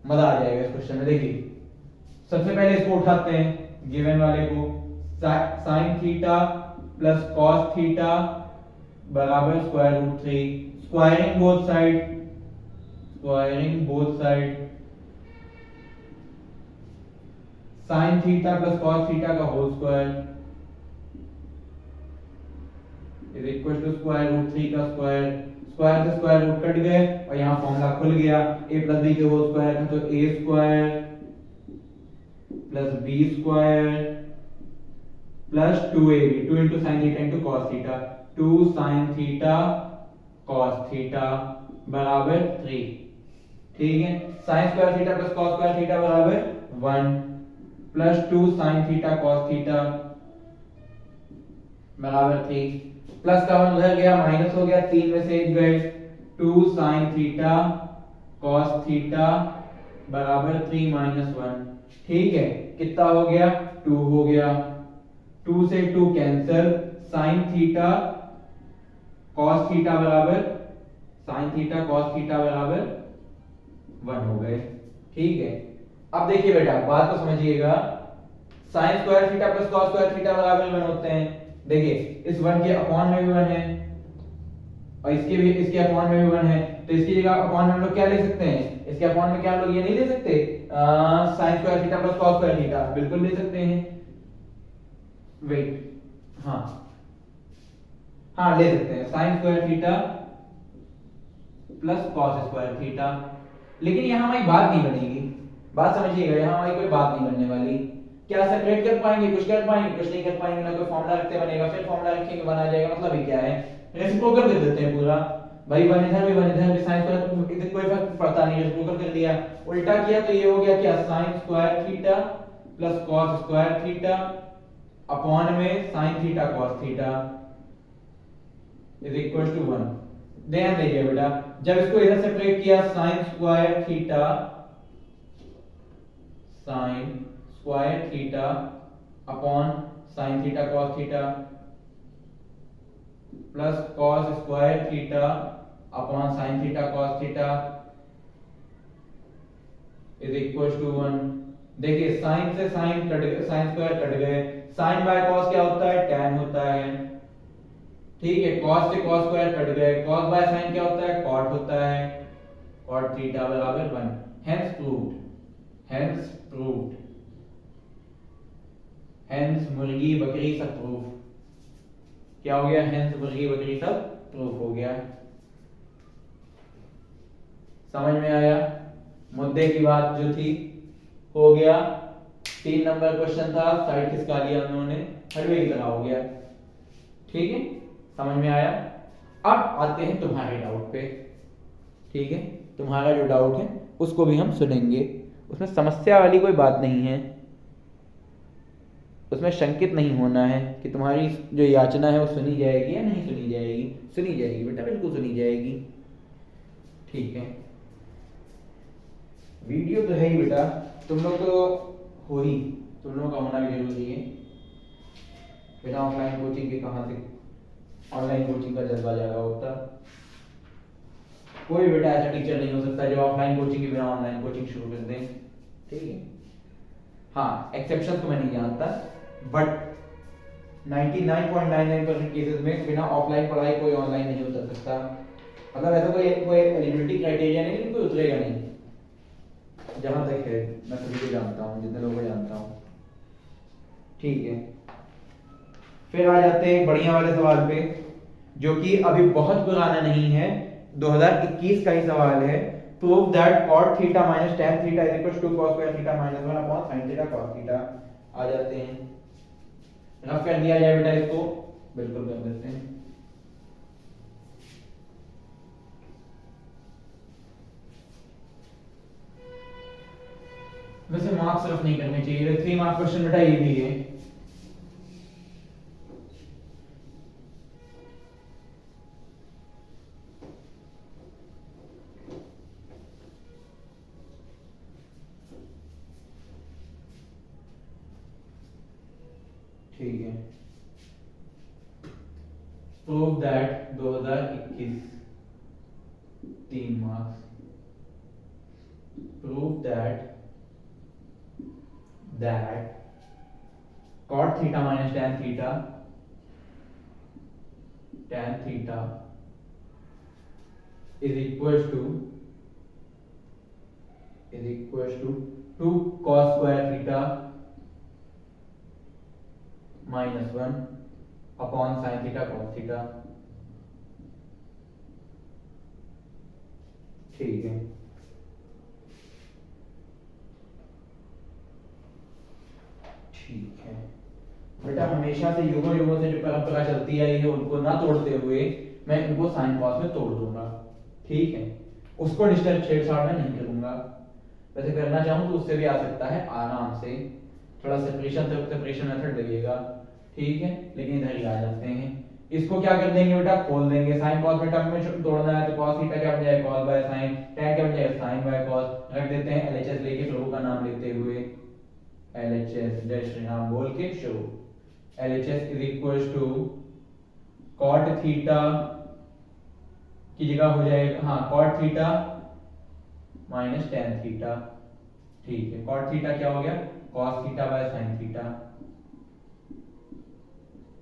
मजा आ जाएगा इस क्वेश्चन में। देखिए सबसे पहले इसको उठाते हैं, गिवन वाले को। sin theta plus cos theta बराबर square root 3, squaring both side, squaring both side, sin theta plus cos theta का whole square is equal to square root 3 का स्क्वायर। स्क्वायर से स्क्वायर रूट कट गए और यहाँ formula खुल गया, a plus b के होल स्क्वायर का, तो a square plus b square plus 2ab, 2 into sine theta into cos theta, 2 sine theta cos theta बराबर 3, ठीक है। Sign square theta plus cos square theta बराबर 1 plus 2 sine theta cos theta बराबर 3। Plus का 1 उधर गया, माइनस हो गया, 3 में से 1 गए, 2 साइन थीटा कॉस थीटा बराबर 3 माइनस 1, ठीक है। कितना हो गया? 2 हो गया, 2 से 2 cancel, sign theta cos theta बराबर, साइन थीटा कॉस थीटा बराबर 1 हो गए, ठीक है। अब देखिए बेटा बात को समझिएगा, sign square theta plus cos square theta बराबर 1 होते हैं। देखिए इस 1 के अपॉन में भी 1 है और इसके अपॉन में भी 1 है, तो इसकी जगह अपॉन में हम लोग क्या ले सकते हैं? इसके अपॉन में क्या हम लोग ये नहीं ले सकते sign square theta plus cos square theta? बिल्कुल ले सकते हैं, वेट, हाँ हाँ ले सकते हैं, sign square theta plus cos square theta. लेकिन यहां हमारी बात नहीं बनेगी, बात समझिएगा, यहां हमारी कोई बात नहीं बनने वाली। क्या सेपरेट कर पाएंगे? कुछ कर पाएंगे? कुछ नहीं कर पाएंगे ना। कोई फॉर्मूला रखते बनेगा, फिर फॉर्मूला रखेंगे बना जाएगा, मतलब ही क्या है? रेसिप्रोकल कर देते हैं पूरा भाई, 1 इधर भी 1 इधर भी, साइन स्क्वायर कोई फर्क पड़ता नहीं, रेसिप्रोकल कर दिया। उल्टा किया तो ये हो गया क्या? Sine square theta plus cos square theta upon में sine theta cos theta is equal to 1। ध्यान दीजिए बेटा, जब इसको इधर सेपरेट किया, sine square theta, sine square theta upon sine theta cos theta plus cos square theta upon sine theta cos theta is equal to 1। देखिए sine से sine cut गए, साइन स्क्वायर कट गए, साइन बाय कॉस क्या होता है, tan होता है। ठीक है, कॉस से कॉस स्क्वायर कट गए, कॉस बाय साइन क्या होता है, कॉट होता है। कॉट थीटा बराबर 1। Hence proved, hence proved, hence मुर्गी बकरी सब प्रूफ। क्या हो गया, हेंस मुर्गी बकरी सब प्रूफ हो गया। समझ में आया मुद्दे की बात जो थी, हो गया। 3 नंबर क्वेश्चन था, साइड खिसका लिया उन्होंने, हरवे की तरह हो गया। ठीक है, समझ में आया। अब आते हैं तुम्हारे डाउट पे। ठीक है, तुम्हारा जो डाउट है उसको भी हम सुनेंगे। उसमें समस्या वाली कोई बात नहीं है, उसमें शंकित नहीं होना है कि तुम्हारी जो याचना है वो सुनी जाएगी या नहीं सुनी जाएगी। सुनी जाएगी बेटा, बिल्कुल सुनी जाएगी। ठीक है, वीडियो तो है ही बेटा, तुम लोग तो हो ही, तुम लोगों का होना भी जरूरी है बेटा। ऑफलाइन कोचिंग के कहाँ से ऑनलाइन कोचिंग का जज्बा जागा होता। कोई बेटा ऐसा टीचर नहीं हो सकता जो ऑफलाइन कोचिंग के बिना ऑनलाइन कोचिंग शुरू कर दे। ठीक है, हाँ एक्सेप्शन तो मैं नहीं जानता, बट 99.99% केसेस में बिना ऑफलाइन पढ़ाई कोई ऑनलाइन नहीं उतर सकता। मतलब ऐसा कोई एलिजिबिलिटी क्राइटेरिया नहीं, लेकिन कोई उतरेगा नहीं। जहां तक है मैं सभी को जानता हूँ, जितने लोगों को जानता हूँ। ठीक है, फिर आ जाते हैं बढ़िया वाले सवाल पे, जो कि अभी बहुत पुराना नहीं है, 2021 का ही सवाल है। Prove that cot theta minus tan theta is equal to cos square theta minus 1 upon sin theta cos theta. आ जाते हैं, रफ कर दिया जाए बेटा इसको, बिल्कुल कर देते हैं। वैसे मार्क्स रफ नहीं करने चाहिए, 3 मार्क्स क्वेश्चन बेटा ये भी है। ठीक है, prove that 2021 3 marks. Prove that cot theta minus tan theta is equals to 2 cos square theta minus 1 upon sin theta cos theta। ठीक है, ठीक है बेटा, हमेशा से युगों युगों से जो परंपरा चलती आई है उनको ना तोड़ते हुए मैं इनको साइन कॉस में तोड़ दूंगा। ठीक है, उसको डिस्टर्ब छेड़छाड़ में नहीं करूंगा। वैसे करना चाहूं तो उससे भी आ सकता है आराम से, थोड़ा सेपरेशन मेथड लगेगा। ठीक है, लेकिन इधर ही आ जाते हैं। इसको क्या कर देंगे बेटा, खोल देंगे। साइन कॉस में टर्म में तोड़ना है तो cos थीटा क्या बन जाएगा, cos बाय sin, tan क्या बन जाएगा, sin बाय cos। रख देते हैं LHS लेके, प्रभु का नाम लेते हुए LHS जय श्री राम बोल के शुरू। LHS is equal to cot theta की जगह हो जाएगा, हाँ cot theta minus tan theta. ठीक है, cot थीटा क्या हो गया, cos theta by sin theta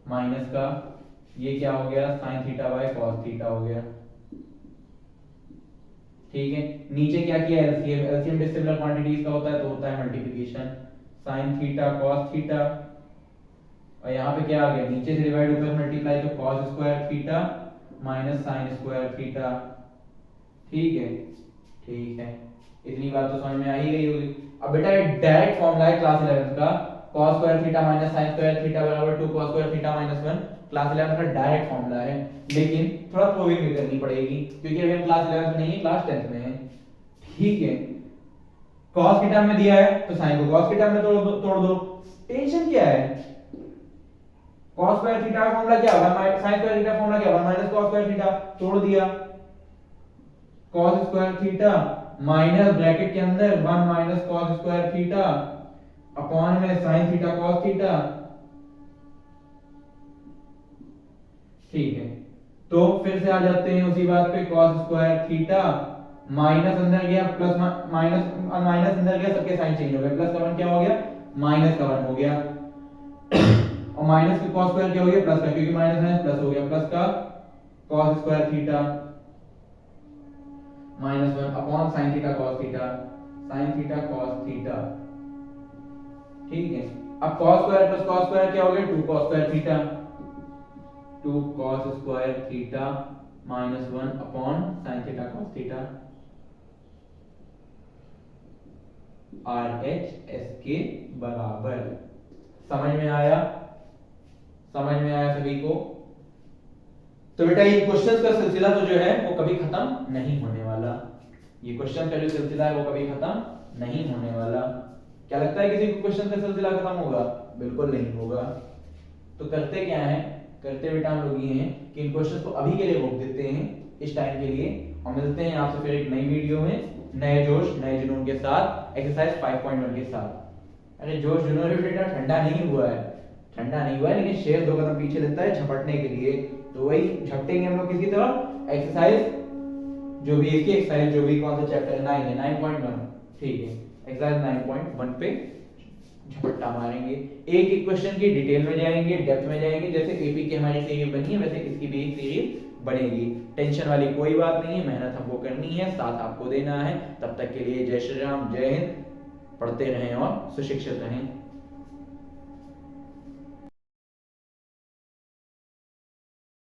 minus का ये क्या हो गया, sin theta by cos theta हो गया। ठीक है, नीचे क्या किया, एलसीएम डिसिमिलर क्वांटिटीज का होता है तो होता है multiplication. sin theta cos theta, और यहाँ पे क्या आ गया, नीचे से डिवाइड ऊपर मल्टीप्लाई, तो cos square theta minus sin square theta. ठीक है, ठीक है, इतनी बात तो समझ में आ ही गई होगी। अब बेटा ये डायरेक्ट फॉर्मूला है क्लास 11 का, cos square theta minus sin square theta बराबर 2 cos square theta minus 1। Class 11 का डायरेक्ट फॉर्मूला है, लेकिन थोड़ा प्रूविंग भी करनी पड़ेगी क्योंकि अभी हम क्लास 11 में नहीं है, क्लास 10 में है। ठीक है, cos के टर्म में दिया है तो sin को cos के टर्म में तोड़ दो। टेंशन क्या है, cos स्क्वायर थीटा का फॉर्मूला क्या होगा, sin स्क्वायर थीटा का फॉर्मूला क्या होगा, माइनस cos स्क्वायर थीटा, तोड़ दिया। cos square theta minus bracket के अंदर 1 minus cos square theta upon में sin थीटा cos थीटा। ठीक है, तो फिर से आ जाते हैं उसी बात पे, cos स्क्वायर थीटा माइनस अंदर गया प्लस माइनस माइनस अंदर गया, सबके साइन चेंज हो गए, प्लस का वन क्या हो गया, माइनस का वन हो गया और माइनस का cos स्क्वायर क्या हो गया, प्लस का, क्योंकि माइनस माइनस प्लस हो गया, प्लस का cos square theta minus one upon sine theta cos theta, sine theta cos theta. ठीक है, अब cos square plus cos square क्या हो गया, 2 cos square theta, 2 cos square theta minus one upon sine theta cos theta, RHS के बराबर। समझ में आया, समझ में आया सभी को? तो बेटा ये क्वेश्चंस का सिलसिला तो जो है वो कभी खत्म नहीं होने वाला, ये क्वेश्चन का जो सिलसिला है वो कभी खत्म नहीं होने वाला। क्या लगता है किसी को क्वेश्चन का सिलसिला खत्म होगा? बिल्कुल नहीं होगा। तो करते क्या है, करते बेटा हम लोग ये हैं कि इन क्वेश्चंस को अभी के लिए रोक देते हैं इस टाइम के लिए, और मिलते हैं आपसे फिर एक नई वीडियो में नए जोश नए जुनून के साथ, एक्सरसाइज 5.1 के साथ। अरे जोश जुनून भी बेटा ठंडा नहीं हुआ है, ठंडा नहीं हुआ है, लेकिन शेर 2 कदम पीछे लेता है झपटने के लिए, तो वही झपटेंगे हम लोग किसकी तरफ, एक्सरसाइज जो भी इसकी एक्सरसाइज जो भी कौन सा चैप्टर है 9 है 9.1, ठीक है, एक्सरसाइज 9.1 पे झपट्टा मारेंगे, एक एक क्वेश्चन की डिटेल में जाएंगे, डेप्थ में जाएंगे, जैसे एपी की हमारी सीरीज बनी है वैसे इसकी भी एक सीरीज बनेगी। टेंशन वाली कोई बात नहीं है, मेहनत हमको करनी है, साथ आपको देना है। तब तक के लिए जय श्री राम, जय हिंद, पढ़ते रहें और सुशिक्षित रहें।